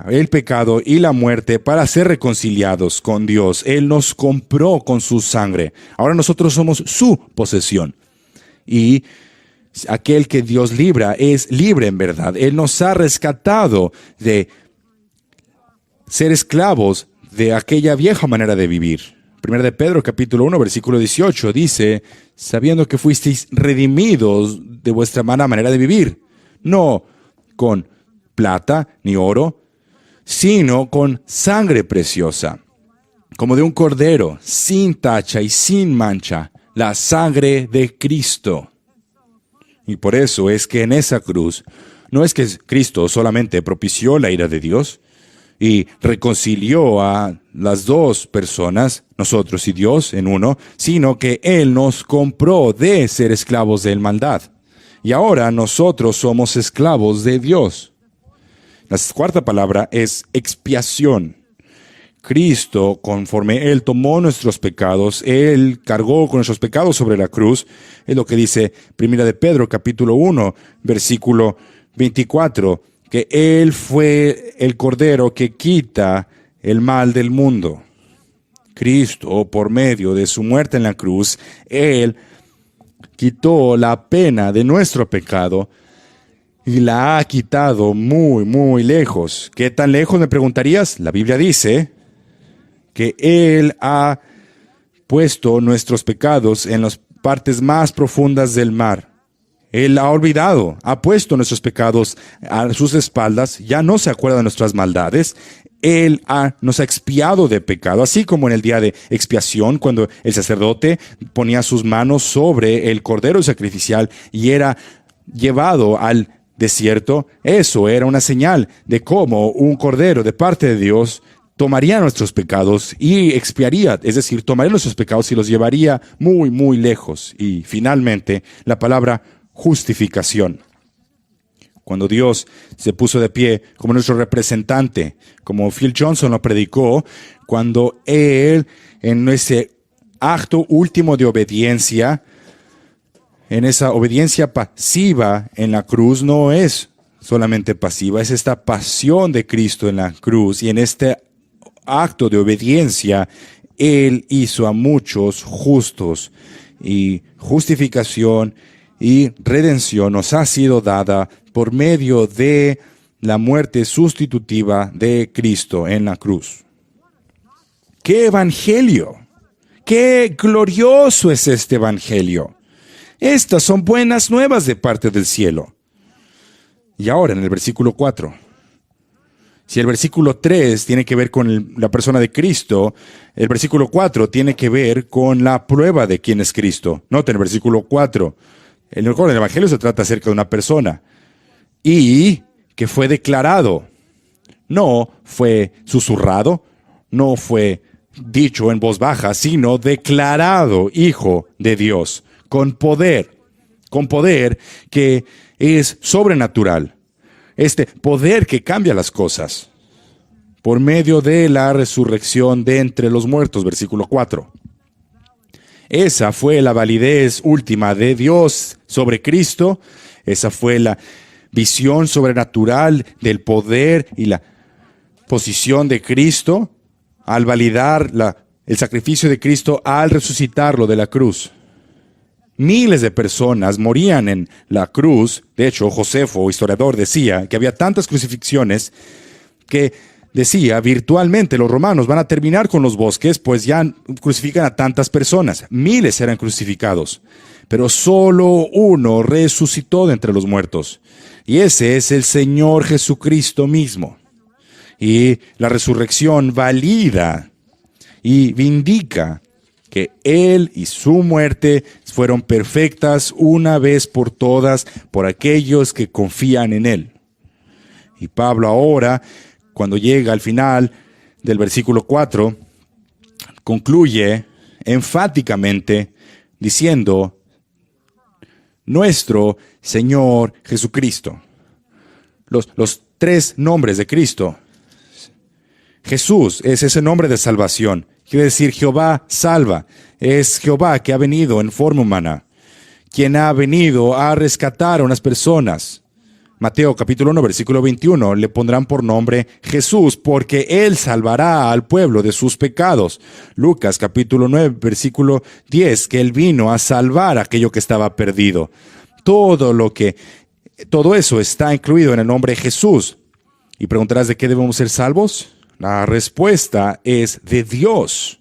el pecado y la muerte para ser reconciliados con Dios. Él nos compró con su sangre. Ahora nosotros somos su posesión. Y aquel que Dios libra es libre en verdad. Él nos ha rescatado de ser esclavos de aquella vieja manera de vivir. Primera de Pedro, capítulo 1, versículo 18, dice, sabiendo que fuisteis redimidos de vuestra mala manera de vivir, no con plata ni oro, sino con sangre preciosa, como de un cordero, sin tacha y sin mancha, la sangre de Cristo. Y por eso es que en esa cruz, no es que Cristo solamente propició la ira de Dios y reconcilió a las dos personas, nosotros y Dios en uno, sino que Él nos compró de ser esclavos de la maldad. Y ahora nosotros somos esclavos de Dios. La cuarta palabra es expiación. Cristo, conforme Él tomó nuestros pecados, Él cargó con nuestros pecados sobre la cruz. Es lo que dice Primera de Pedro, capítulo 1, versículo 24, que Él fue el Cordero que quita el mal del mundo. Cristo, por medio de su muerte en la cruz, Él quitó la pena de nuestro pecado y la ha quitado muy, muy lejos. ¿Qué tan lejos, me preguntarías? La Biblia dice que Él ha puesto nuestros pecados en las partes más profundas del mar. Él ha olvidado, ha puesto nuestros pecados a sus espaldas, ya no se acuerda de nuestras maldades. Él nos ha expiado de pecado, así como en el día de expiación, cuando el sacerdote ponía sus manos sobre el cordero sacrificial y era llevado al desierto. Eso era una señal de cómo un cordero de parte de Dios tomaría nuestros pecados y expiaría, es decir, tomaría nuestros pecados y los llevaría muy, muy lejos. Y finalmente, la palabra justificación. Cuando Dios se puso de pie como nuestro representante, como Phil Johnson lo predicó, cuando Él, en ese acto último de obediencia, en esa obediencia pasiva en la cruz, no es solamente pasiva, es esta pasión de Cristo en la cruz, y en este acto de obediencia, Él hizo a muchos justos, y justificación y redención nos ha sido dada por medio de la muerte sustitutiva de Cristo en la cruz. ¡Qué evangelio! ¡Qué glorioso es este evangelio! Estas son buenas nuevas de parte del cielo. Y ahora en el versículo 4. Si el versículo 3 tiene que ver con la persona de Cristo, el versículo 4 tiene que ver con la prueba de quién es Cristo. Noten el versículo 4. El evangelio se trata acerca de una persona y que fue declarado. No fue susurrado, no fue dicho en voz baja, sino declarado hijo de Dios, con poder que es sobrenatural. Este poder que cambia las cosas por medio de la resurrección de entre los muertos, versículo 4. Esa fue la validez última de Dios sobre Cristo. Esa fue la visión sobrenatural del poder y la posición de Cristo al validar el sacrificio de Cristo al resucitarlo de la cruz. Miles de personas morían en la cruz. De hecho, Josefo, historiador, decía que había tantas crucifixiones que decía, virtualmente los romanos van a terminar con los bosques, pues ya crucifican a tantas personas. Miles eran crucificados, pero solo uno resucitó de entre los muertos. Y ese es el Señor Jesucristo mismo. Y la resurrección valida y vindica que Él y su muerte fueron perfectas una vez por todas por aquellos que confían en Él. Y Pablo ahora, cuando llega al final del versículo 4, concluye enfáticamente diciendo, nuestro Señor Jesucristo. Los tres nombres de Cristo. Jesús es ese nombre de salvación. Quiere decir Jehová salva. Es Jehová que ha venido en forma humana, quien ha venido a rescatar a unas personas. Mateo capítulo 1, versículo 21, le pondrán por nombre Jesús, porque Él salvará al pueblo de sus pecados. Lucas capítulo 9, versículo 10, que Él vino a salvar a aquello que estaba perdido. Todo eso está incluido en el nombre Jesús. Y preguntarás, ¿de qué debemos ser salvos? La respuesta es de Dios.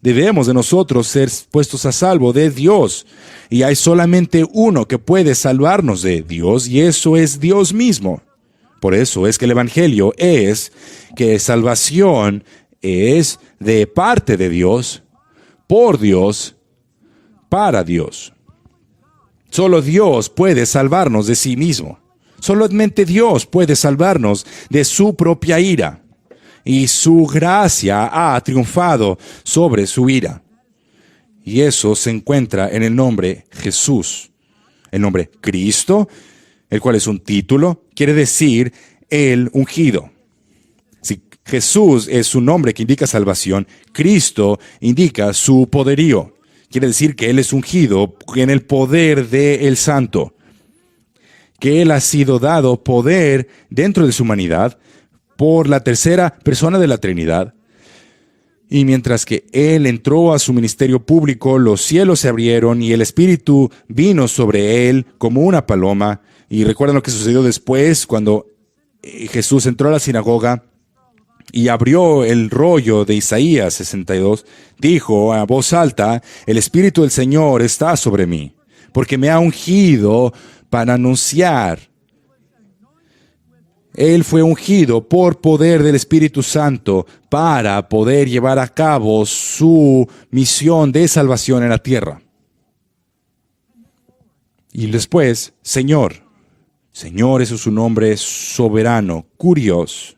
Debemos de nosotros ser puestos a salvo de Dios. Y hay solamente uno que puede salvarnos de Dios, y eso es Dios mismo. Por eso es que el Evangelio es que salvación es de parte de Dios, por Dios, para Dios. Solo Dios puede salvarnos de sí mismo. Solamente Dios puede salvarnos de su propia ira. Y su gracia ha triunfado sobre su ira. Y eso se encuentra en el nombre Jesús. El nombre Cristo, el cual es un título, quiere decir el ungido. Si Jesús es su nombre que indica salvación, Cristo indica su poderío. Quiere decir que Él es ungido en el poder del Santo. Que Él ha sido dado poder dentro de su humanidad por la tercera persona de la Trinidad. Y mientras que Él entró a su ministerio público, los cielos se abrieron y el Espíritu vino sobre Él como una paloma. Y recuerdan lo que sucedió después cuando Jesús entró a la sinagoga y abrió el rollo de Isaías 62. Dijo a voz alta, el Espíritu del Señor está sobre mí, porque me ha ungido para anunciar. Él fue ungido por poder del Espíritu Santo para poder llevar a cabo su misión de salvación en la tierra. Y después, Señor. Señor, eso es su nombre soberano. Kurios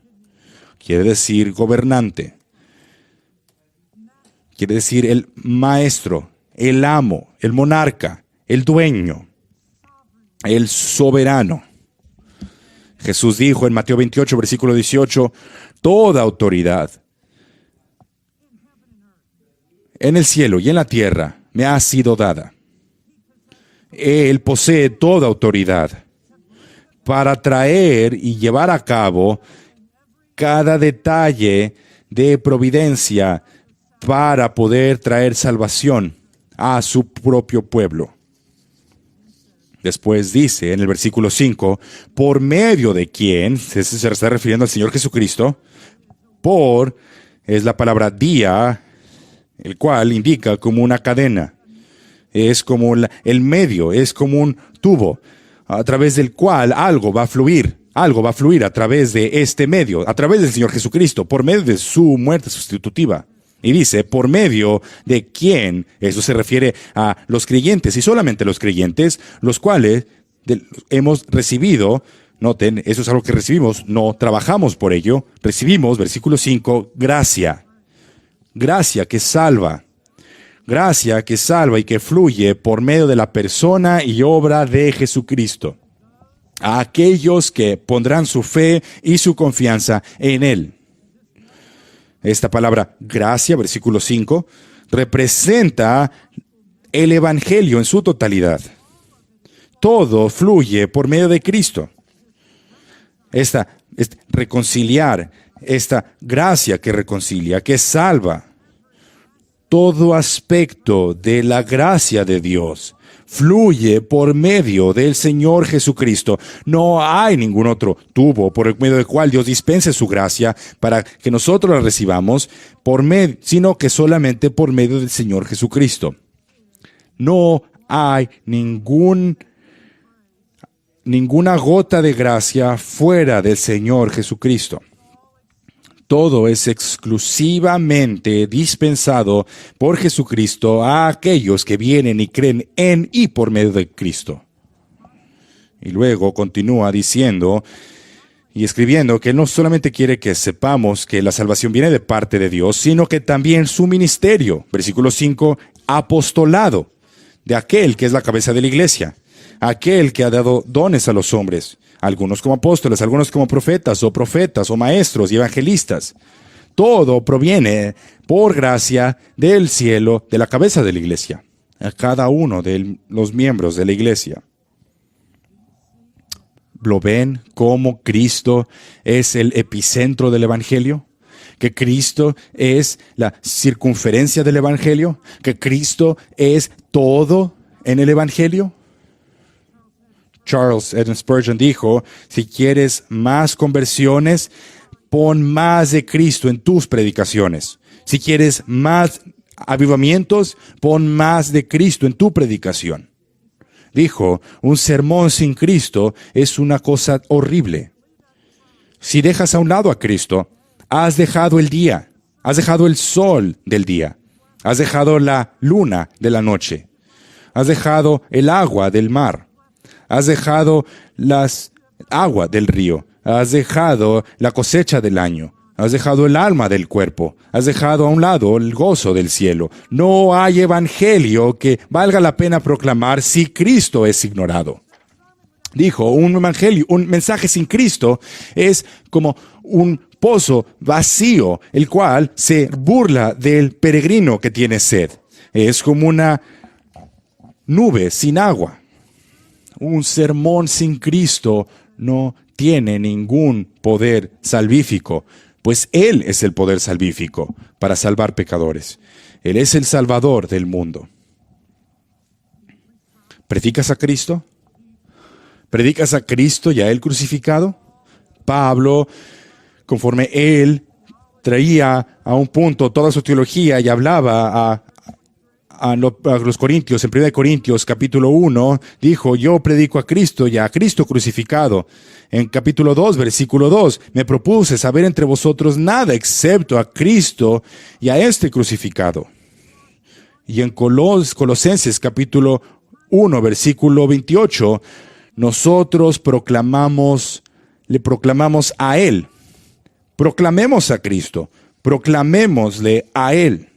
quiere decir gobernante. Quiere decir el maestro, el amo, el monarca, el dueño, el soberano. Jesús dijo en Mateo 28, versículo 18, toda autoridad en el cielo y en la tierra me ha sido dada. Él posee toda autoridad para traer y llevar a cabo cada detalle de providencia para poder traer salvación a su propio pueblo. Después dice en el versículo 5, por medio de quién, se está refiriendo al Señor Jesucristo, por es la palabra día, el cual indica como una cadena, es como el medio, es como un tubo, a través del cual algo va a fluir a través de este medio, a través del Señor Jesucristo, por medio de su muerte sustitutiva. Y dice, por medio de quién, eso se refiere a los creyentes, y solamente los creyentes, los cuales hemos recibido, noten, eso es algo que recibimos, no trabajamos por ello, recibimos, versículo 5, gracia que salva y que fluye por medio de la persona y obra de Jesucristo, a aquellos que pondrán su fe y su confianza en Él. Esta palabra gracia, versículo 5, representa el Evangelio en su totalidad. Todo fluye por medio de Cristo. Reconciliar, esta gracia que reconcilia, que salva. Todo aspecto de la gracia de Dios fluye por medio del Señor Jesucristo. No hay ningún otro tubo por el medio del cual Dios dispense su gracia para que nosotros la recibamos, sino que solamente por medio del Señor Jesucristo. No hay ninguna gota de gracia fuera del Señor Jesucristo. Todo es exclusivamente dispensado por Jesucristo a aquellos que vienen y creen en y por medio de Cristo. Y luego continúa diciendo y escribiendo que Él no solamente quiere que sepamos que la salvación viene de parte de Dios, sino que también su ministerio, versículo 5, apostolado de aquel que es la cabeza de la iglesia, aquel que ha dado dones a los hombres, algunos como apóstoles, algunos como profetas o maestros y evangelistas. Todo proviene por gracia del cielo, de la cabeza de la iglesia, a cada uno de los miembros de la iglesia. ¿Lo ven cómo Cristo es el epicentro del evangelio? ¿Que Cristo es la circunferencia del evangelio? ¿Que Cristo es todo en el evangelio? Charles Edward Spurgeon dijo, si quieres más conversiones, pon más de Cristo en tus predicaciones. Si quieres más avivamientos, pon más de Cristo en tu predicación. Dijo, un sermón sin Cristo es una cosa horrible. Si dejas a un lado a Cristo, has dejado el día, has dejado el sol del día, has dejado la luna de la noche, has dejado el agua del mar. Has dejado las agua del río, has dejado la cosecha del año, has dejado el alma del cuerpo, has dejado a un lado el gozo del cielo. No hay evangelio que valga la pena proclamar si Cristo es ignorado. Dijo, un evangelio, un mensaje sin Cristo es como un pozo vacío, el cual se burla del peregrino que tiene sed. Es como una nube sin agua. Un sermón sin Cristo no tiene ningún poder salvífico, pues Él es el poder salvífico para salvar pecadores. Él es el Salvador del mundo. ¿Predicas a Cristo? ¿Predicas a Cristo y a Él crucificado? Pablo, conforme él traía a un punto toda su teología y hablaba a los Corintios, en 1 Corintios capítulo 1, dijo, yo predico a Cristo y a Cristo crucificado. En capítulo 2, versículo 2, me propuse saber entre vosotros nada excepto a Cristo y a este crucificado. Y en Colosenses capítulo 1, versículo 28, nosotros le proclamamos a Él. Proclamemos a Cristo, proclamémosle a Él.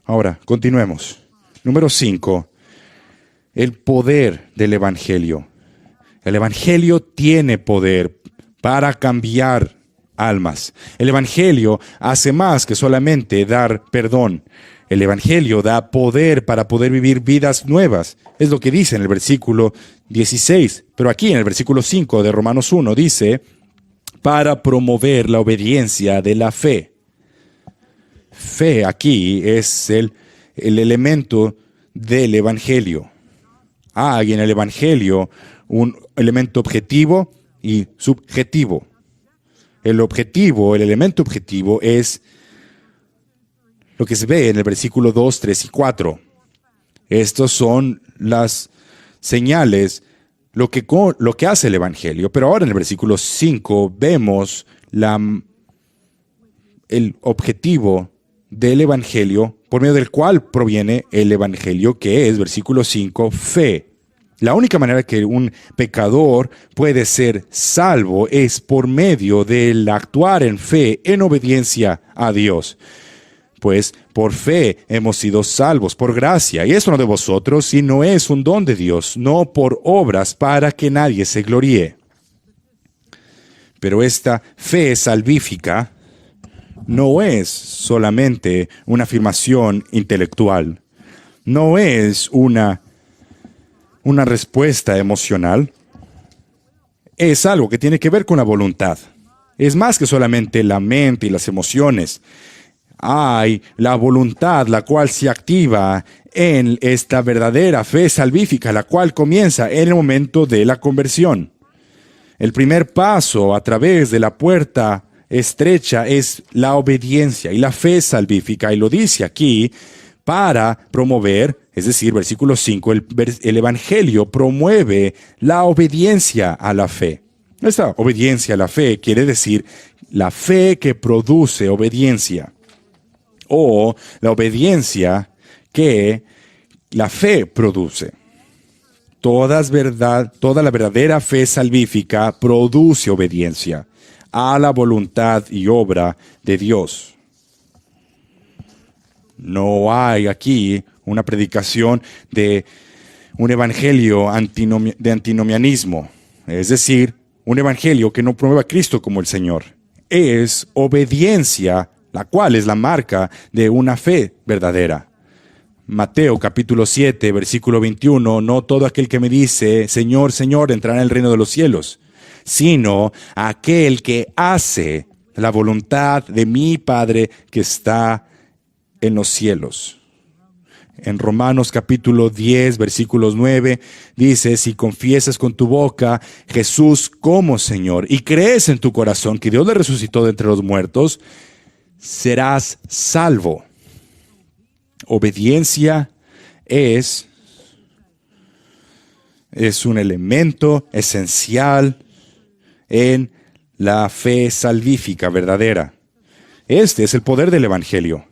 Ahora, continuemos. Número 5, el poder del Evangelio. El Evangelio tiene poder para cambiar almas. El Evangelio hace más que solamente dar perdón. El Evangelio da poder para poder vivir vidas nuevas. Es lo que dice en el versículo 16. Pero aquí en el versículo 5 de Romanos 1 dice, para promover la obediencia de la fe. Fe aquí es el elemento del Evangelio. Hay en el Evangelio un elemento objetivo y subjetivo. El elemento objetivo es lo que se ve en el versículo 2, 3 y 4. Estos son las señales, lo que hace el Evangelio. Pero ahora en el versículo 5 vemos el objetivo del Evangelio, por medio del cual proviene el Evangelio, que es, versículo 5, fe. La única manera que un pecador puede ser salvo es por medio del actuar en fe, en obediencia a Dios. Pues por fe hemos sido salvos, por gracia, y eso no de vosotros, sino es un don de Dios, no por obras para que nadie se gloríe. Pero esta fe salvífica no es solamente una afirmación intelectual, no es una respuesta emocional, es algo que tiene que ver con la voluntad. Es más que solamente la mente y las emociones. Hay la voluntad, la cual se activa en esta verdadera fe salvífica, la cual comienza en el momento de la conversión. El primer paso a través de la puerta estrecha es la obediencia y la fe salvífica, y lo dice aquí, para promover, es decir, versículo 5, el Evangelio promueve la obediencia a la fe. Esta obediencia a la fe quiere decir la fe que produce obediencia, o la obediencia que la fe produce. Toda la verdadera fe salvífica produce obediencia a la voluntad y obra de Dios. No hay aquí una predicación de un evangelio de antinomianismo, es decir, un evangelio que no promueva a Cristo como el Señor. Es obediencia, la cual es la marca de una fe verdadera. Mateo capítulo 7, versículo 21, no todo aquel que me dice, Señor, Señor, entrará en el reino de los cielos, sino aquel que hace la voluntad de mi Padre que está en los cielos. En Romanos capítulo 10, versículos 9, dice, si confiesas con tu boca Jesús como Señor y crees en tu corazón que Dios le resucitó de entre los muertos, serás salvo. Obediencia es un elemento esencial en la fe salvífica verdadera. Este es el poder del Evangelio.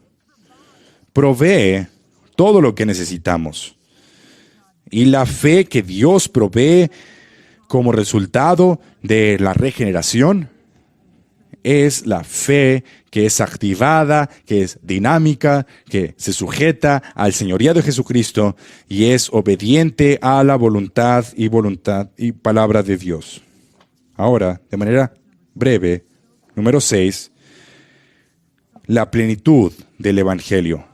Provee todo lo que necesitamos. Y la fe que Dios provee como resultado de la regeneración es la fe que es activada, que es dinámica, que se sujeta al señorío de Jesucristo y es obediente a la voluntad y palabra de Dios. Ahora, de manera breve, número 6, la plenitud del Evangelio.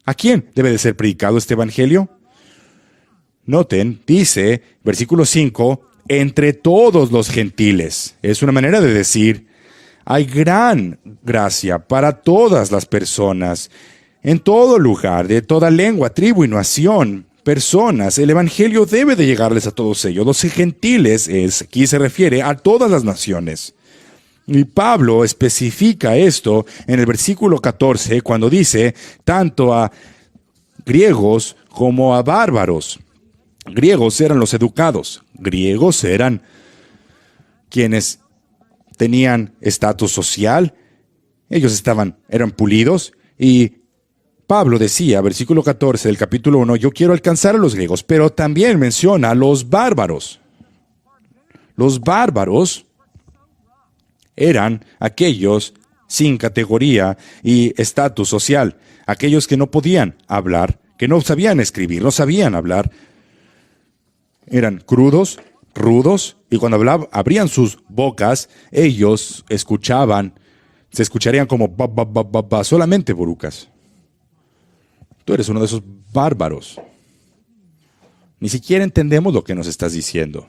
¿A quién debe de ser predicado este Evangelio? Noten, dice, versículo 5, entre todos los gentiles. Es una manera de decir, hay gran gracia para todas las personas, en todo lugar, de toda lengua, tribu y nación, personas. El Evangelio debe de llegarles a todos ellos. Los gentiles, aquí se refiere a todas las naciones. Y Pablo especifica esto en el versículo 14 cuando dice, tanto a griegos como a bárbaros. Griegos eran los educados, griegos eran quienes tenían estatus social, ellos eran pulidos, y Pablo decía, versículo 14 del capítulo 1, yo quiero alcanzar a los griegos, pero también menciona a los bárbaros. Los bárbaros eran aquellos sin categoría y estatus social, aquellos que no podían hablar, que no sabían escribir, no sabían hablar. Eran crudos, rudos, y cuando abrían sus bocas, ellos se escucharían como solamente borucas. Tú eres uno de esos bárbaros. Ni siquiera entendemos lo que nos estás diciendo.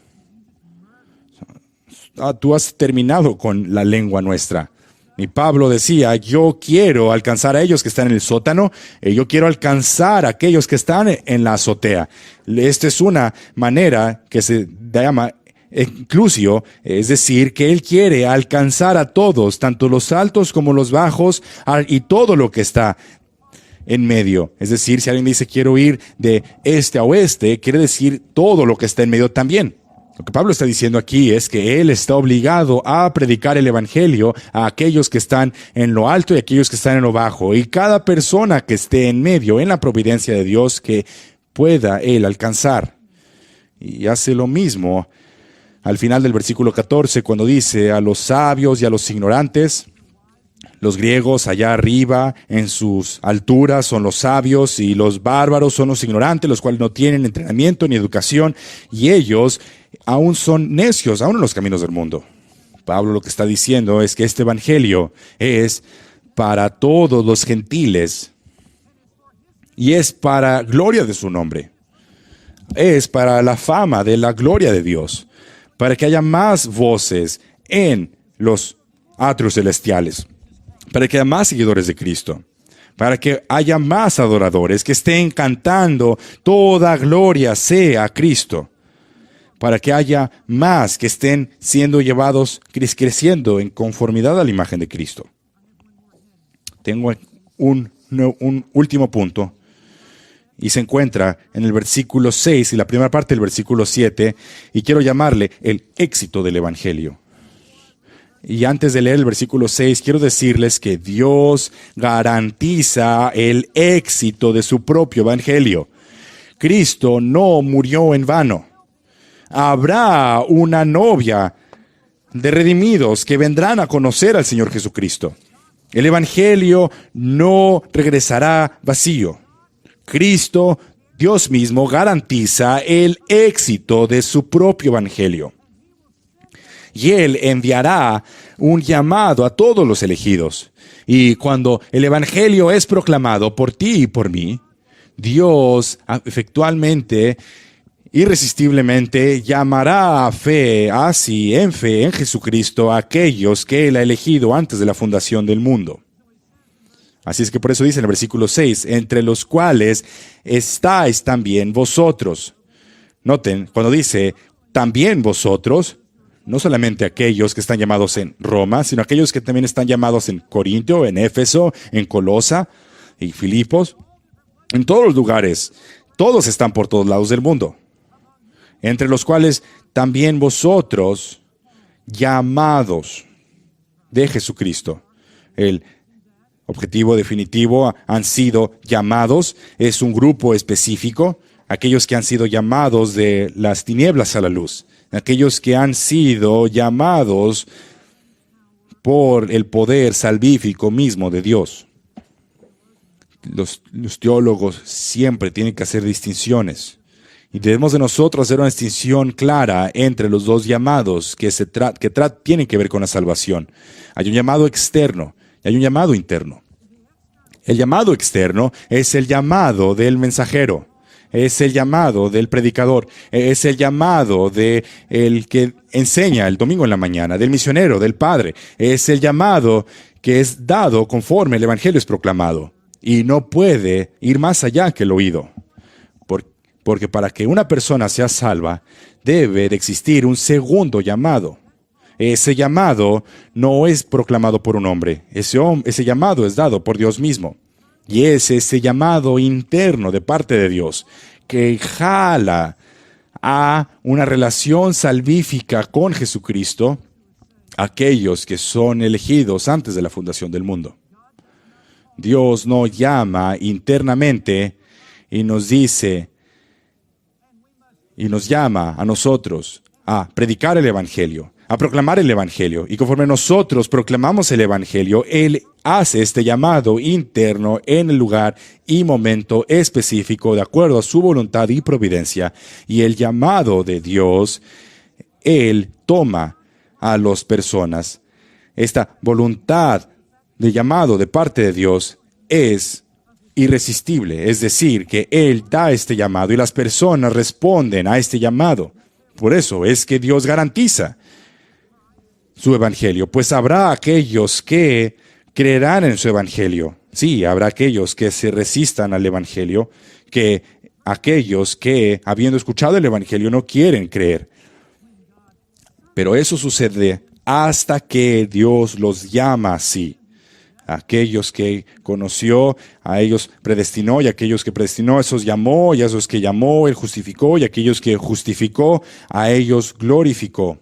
Tú has terminado con la lengua nuestra. Y Pablo decía, yo quiero alcanzar a ellos que están en el sótano, yo quiero alcanzar a aquellos que están en la azotea. Esta es una manera que se llama inclusio, es decir, que él quiere alcanzar a todos, tanto los altos como los bajos, y todo lo que está en medio. Es decir, si alguien dice quiero ir de este a oeste, quiere decir todo lo que está en medio también. Lo que Pablo está diciendo aquí es que él está obligado a predicar el evangelio a aquellos que están en lo alto y a aquellos que están en lo bajo. Y cada persona que esté en medio, en la providencia de Dios, que pueda él alcanzar. Y hace lo mismo al final del versículo 14, cuando dice a los sabios y a los ignorantes. Los griegos allá arriba, en sus alturas, son los sabios, y los bárbaros son los ignorantes, los cuales no tienen entrenamiento ni educación, y ellos aún son necios, aún en los caminos del mundo. Pablo lo que está diciendo es que este evangelio es para todos los gentiles, y es para gloria de su nombre. Es para la fama de la gloria de Dios, para que haya más voces en los atrios celestiales, para que haya más seguidores de Cristo, para que haya más adoradores que estén cantando toda gloria sea a Cristo, para que haya más que estén siendo llevados, creciendo en conformidad a la imagen de Cristo. Tengo un último punto, y se encuentra en el versículo 6 y la primera parte del versículo 7, y quiero llamarle el éxito del evangelio. Y antes de leer el versículo 6, quiero decirles que Dios garantiza el éxito de su propio evangelio. Cristo no murió en vano. Habrá una novia de redimidos que vendrán a conocer al Señor Jesucristo. El evangelio no regresará vacío. Cristo, Dios mismo, garantiza el éxito de su propio evangelio. Y Él enviará un llamado a todos los elegidos. Y cuando el evangelio es proclamado por ti y por mí, Dios efectualmente, irresistiblemente, llamará a fe, en fe en Jesucristo, a aquellos que Él ha elegido antes de la fundación del mundo. Así es que por eso dice en el versículo 6, entre los cuales estáis también vosotros. Noten, cuando dice también vosotros, no solamente aquellos que están llamados en Roma, sino aquellos que también están llamados en Corinto, en Éfeso, en Colosa y Filipos. En todos los lugares, todos están por todos lados del mundo. Entre los cuales también vosotros, llamados de Jesucristo. El objetivo definitivo, han sido llamados, es un grupo específico, aquellos que han sido llamados de las tinieblas a la luz. Aquellos que han sido llamados por el poder salvífico mismo de Dios. Los teólogos siempre tienen que hacer distinciones. Y debemos de nosotros hacer una distinción clara entre los dos llamados que tienen que ver con la salvación. Hay un llamado externo y hay un llamado interno. El llamado externo es el llamado del mensajero. Es el llamado del predicador, es el llamado del que enseña el domingo en la mañana, del misionero, del padre. Es el llamado que es dado conforme el evangelio es proclamado. Y no puede ir más allá que el oído. Porque para que una persona sea salva, debe de existir un segundo llamado. Ese llamado no es proclamado por un hombre. Ese llamado es dado por Dios mismo. Y es ese llamado interno de parte de Dios que jala a una relación salvífica con Jesucristo a aquellos que son elegidos antes de la fundación del mundo. Dios nos llama internamente y nos dice, y nos llama a nosotros a predicar el Evangelio, a proclamar el Evangelio. Y conforme nosotros proclamamos el Evangelio, Él hace este llamado interno en el lugar y momento específico de acuerdo a su voluntad y providencia. Y el llamado de Dios, Él toma a las personas. Esta voluntad de llamado de parte de Dios es irresistible, es decir, que Él da este llamado y las personas responden a este llamado. Por eso es que Dios garantiza su evangelio, pues habrá aquellos que creerán en su evangelio. Sí, habrá aquellos que se resistan al evangelio, que aquellos que, habiendo escuchado el evangelio, no quieren creer. Pero eso sucede hasta que Dios los llama así. Aquellos que conoció, a ellos predestinó, y aquellos que predestinó, a esos llamó, y a esos que llamó, Él justificó, y aquellos que justificó, a ellos glorificó.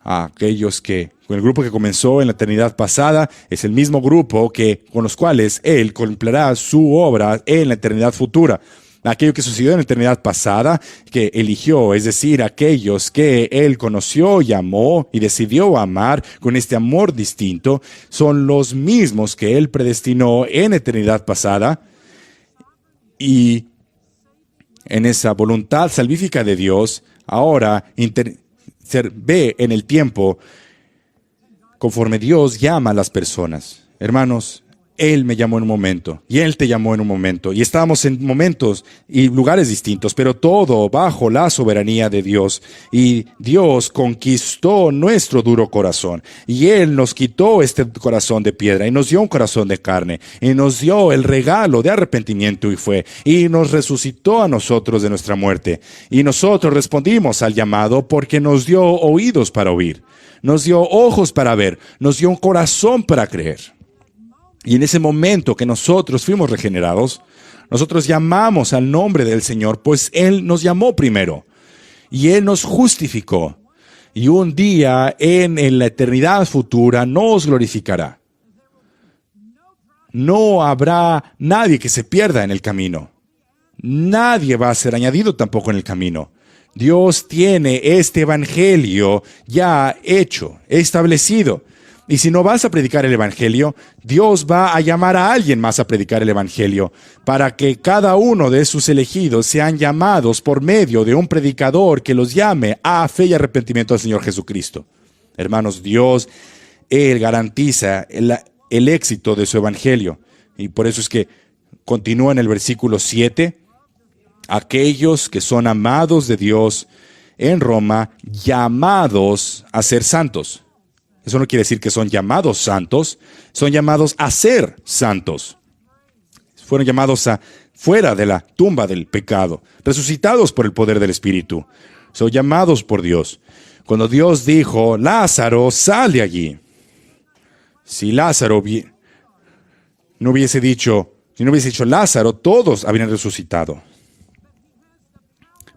A aquellos que, con el grupo que comenzó en la eternidad pasada, es el mismo grupo con los cuales Él cumplirá su obra en la eternidad futura. Aquello que sucedió en la eternidad pasada, que eligió, es decir, aquellos que Él conoció y amó y decidió amar con este amor distinto, son los mismos que Él predestinó en la eternidad pasada. Y en esa voluntad salvífica de Dios, ahora se ve en el tiempo conforme Dios llama a las personas. Hermanos, Él me llamó en un momento, y Él te llamó en un momento, y estábamos en momentos y lugares distintos, pero todo bajo la soberanía de Dios. Y Dios conquistó nuestro duro corazón, y Él nos quitó este corazón de piedra, y nos dio un corazón de carne, y nos dio el regalo de arrepentimiento y nos resucitó a nosotros de nuestra muerte. Y nosotros respondimos al llamado porque nos dio oídos para oír, nos dio ojos para ver, nos dio un corazón para creer. Y en ese momento que nosotros fuimos regenerados, nosotros llamamos al nombre del Señor, pues Él nos llamó primero y Él nos justificó. Y un día en la eternidad futura nos glorificará. No habrá nadie que se pierda en el camino. Nadie va a ser añadido tampoco en el camino. Dios tiene este evangelio ya hecho, establecido. Y si no vas a predicar el evangelio, Dios va a llamar a alguien más a predicar el evangelio, para que cada uno de sus elegidos sean llamados por medio de un predicador que los llame a fe y arrepentimiento al Señor Jesucristo. Hermanos, Dios, Él garantiza el éxito de su evangelio. Y por eso es que continúa en el versículo 7, aquellos que son amados de Dios en Roma, llamados a ser santos. Eso no quiere decir que son llamados santos, son llamados a ser santos. Fueron llamados fuera de la tumba del pecado, resucitados por el poder del Espíritu. Son llamados por Dios. Cuando Dios dijo, Lázaro, sal de allí. Si Lázaro no hubiese dicho Lázaro, todos habrían resucitado.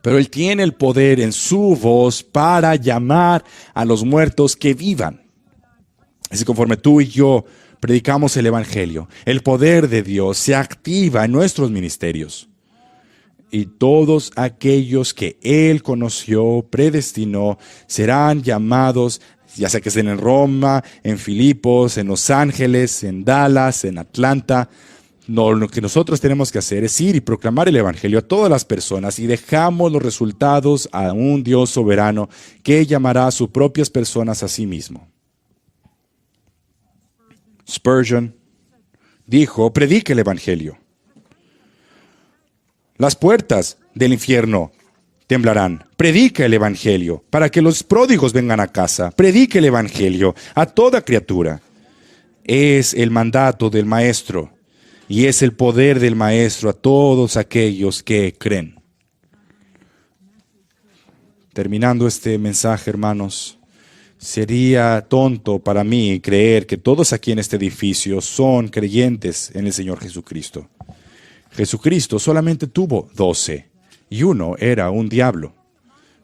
Pero Él tiene el poder en su voz para llamar a los muertos que vivan. Así conforme tú y yo predicamos el evangelio, el poder de Dios se activa en nuestros ministerios. Y todos aquellos que Él conoció, predestinó, serán llamados, ya sea que estén en Roma, en Filipos, en Los Ángeles, en Dallas, en Atlanta. No, lo que nosotros tenemos que hacer es ir y proclamar el evangelio a todas las personas y dejamos los resultados a un Dios soberano que llamará a sus propias personas a sí mismo. Spurgeon dijo, predique el evangelio. Las puertas del infierno temblarán. Predica el evangelio para que los pródigos vengan a casa. Predique el evangelio a toda criatura. Es el mandato del maestro y es el poder del maestro a todos aquellos que creen. Terminando este mensaje, hermanos, Sería tonto para mí creer que todos aquí en este edificio son creyentes en el Señor Jesucristo. Jesucristo solamente tuvo 12 y uno era un diablo.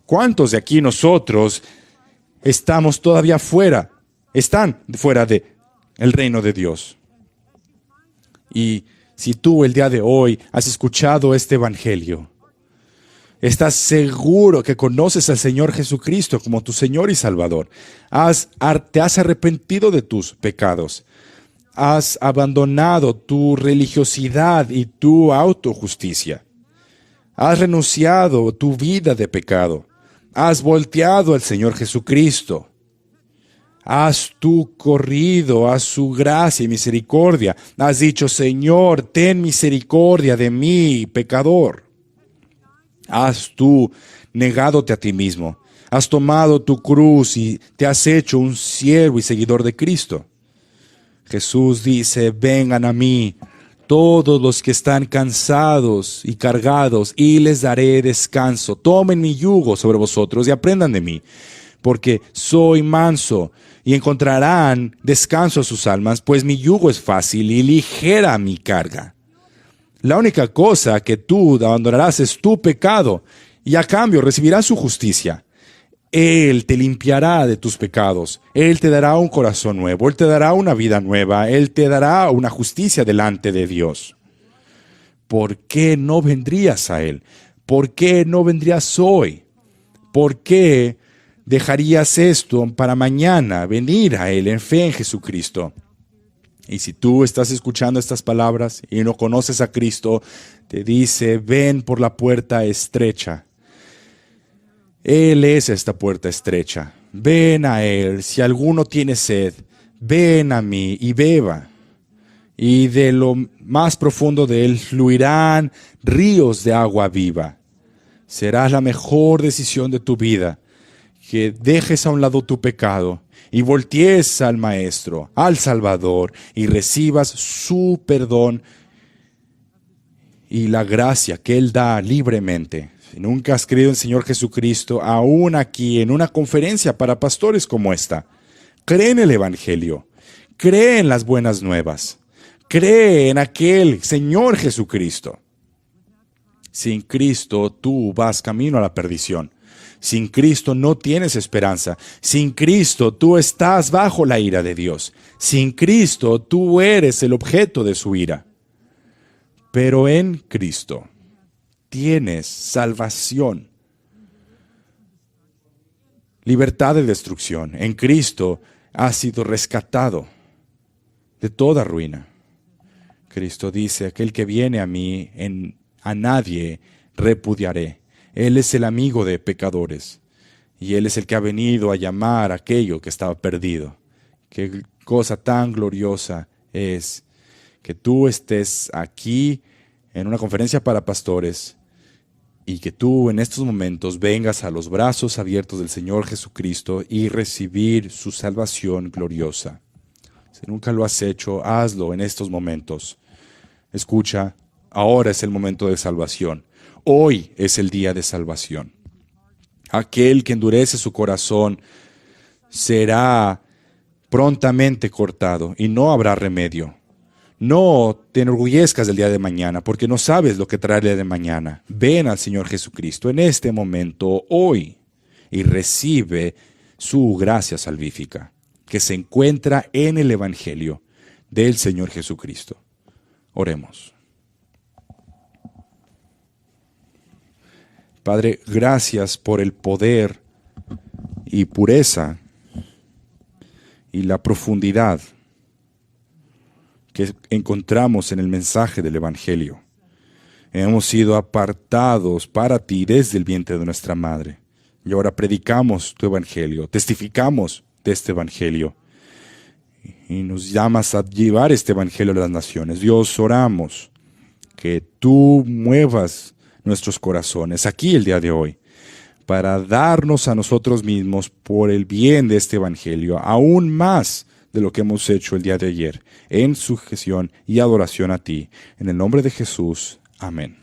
¿Cuántos de aquí nosotros están fuera del reino de Dios? Y si tú el día de hoy has escuchado este evangelio, estás seguro que conoces al Señor Jesucristo como tu Señor y Salvador, te has arrepentido de tus pecados, has abandonado tu religiosidad y tu autojusticia, has renunciado tu vida de pecado, has volteado al Señor Jesucristo, has tú corrido a su gracia y misericordia, has dicho: Señor, ten misericordia de mí, pecador. Has tú negándote a ti mismo, has tomado tu cruz y te has hecho un siervo y seguidor de Cristo. Jesús dice: vengan a mí todos los que están cansados y cargados, y les daré descanso. Tomen mi yugo sobre vosotros y aprendan de mí, porque soy manso, y encontrarán descanso a sus almas, pues mi yugo es fácil y ligera mi carga. La única cosa que tú abandonarás es tu pecado, y a cambio recibirás su justicia. Él te limpiará de tus pecados, Él te dará un corazón nuevo, Él te dará una vida nueva, Él te dará una justicia delante de Dios. ¿Por qué no vendrías a Él? ¿Por qué no vendrías hoy? ¿Por qué dejarías esto para mañana, venir a Él en fe en Jesucristo? Y si tú estás escuchando estas palabras y no conoces a Cristo, te dice: ven por la puerta estrecha. Él es esta puerta estrecha. Ven a Él. Si alguno tiene sed, ven a mí y beba. Y de lo más profundo de Él fluirán ríos de agua viva. Será la mejor decisión de tu vida, que dejes a un lado tu pecado y voltees al Maestro, al Salvador, y recibas su perdón y la gracia que Él da libremente. Si nunca has creído en el Señor Jesucristo, aún aquí en una conferencia para pastores como esta, cree en el Evangelio, cree en las buenas nuevas, cree en aquel Señor Jesucristo. Sin Cristo tú vas camino a la perdición. Sin Cristo no tienes esperanza. Sin Cristo tú estás bajo la ira de Dios. Sin Cristo tú eres el objeto de su ira. Pero en Cristo tienes salvación, libertad de destrucción. En Cristo has sido rescatado de toda ruina. Cristo dice: aquel que viene a mí, a nadie repudiaré. Él es el amigo de pecadores, y Él es el que ha venido a llamar a aquello que estaba perdido. Qué cosa tan gloriosa es que tú estés aquí en una conferencia para pastores y que tú en estos momentos vengas a los brazos abiertos del Señor Jesucristo y recibir su salvación gloriosa. Si nunca lo has hecho, hazlo en estos momentos. Escucha, ahora es el momento de salvación. Hoy es el día de salvación. Aquel que endurece su corazón será prontamente cortado y no habrá remedio. No te enorgullezcas del día de mañana, porque no sabes lo que traerá el día de mañana. Ven al Señor Jesucristo en este momento, hoy, y recibe su gracia salvífica, que se encuentra en el Evangelio del Señor Jesucristo. Oremos. Padre, gracias por el poder y pureza y la profundidad que encontramos en el mensaje del Evangelio. Hemos sido apartados para ti desde el vientre de nuestra madre. Y ahora predicamos tu Evangelio, testificamos de este Evangelio. Y nos llamas a llevar este Evangelio a las naciones. Dios, oramos que tú muevas nuestros corazones aquí el día de hoy, para darnos a nosotros mismos por el bien de este Evangelio, aún más de lo que hemos hecho el día de ayer, en sujeción y adoración a ti. En el nombre de Jesús. Amén.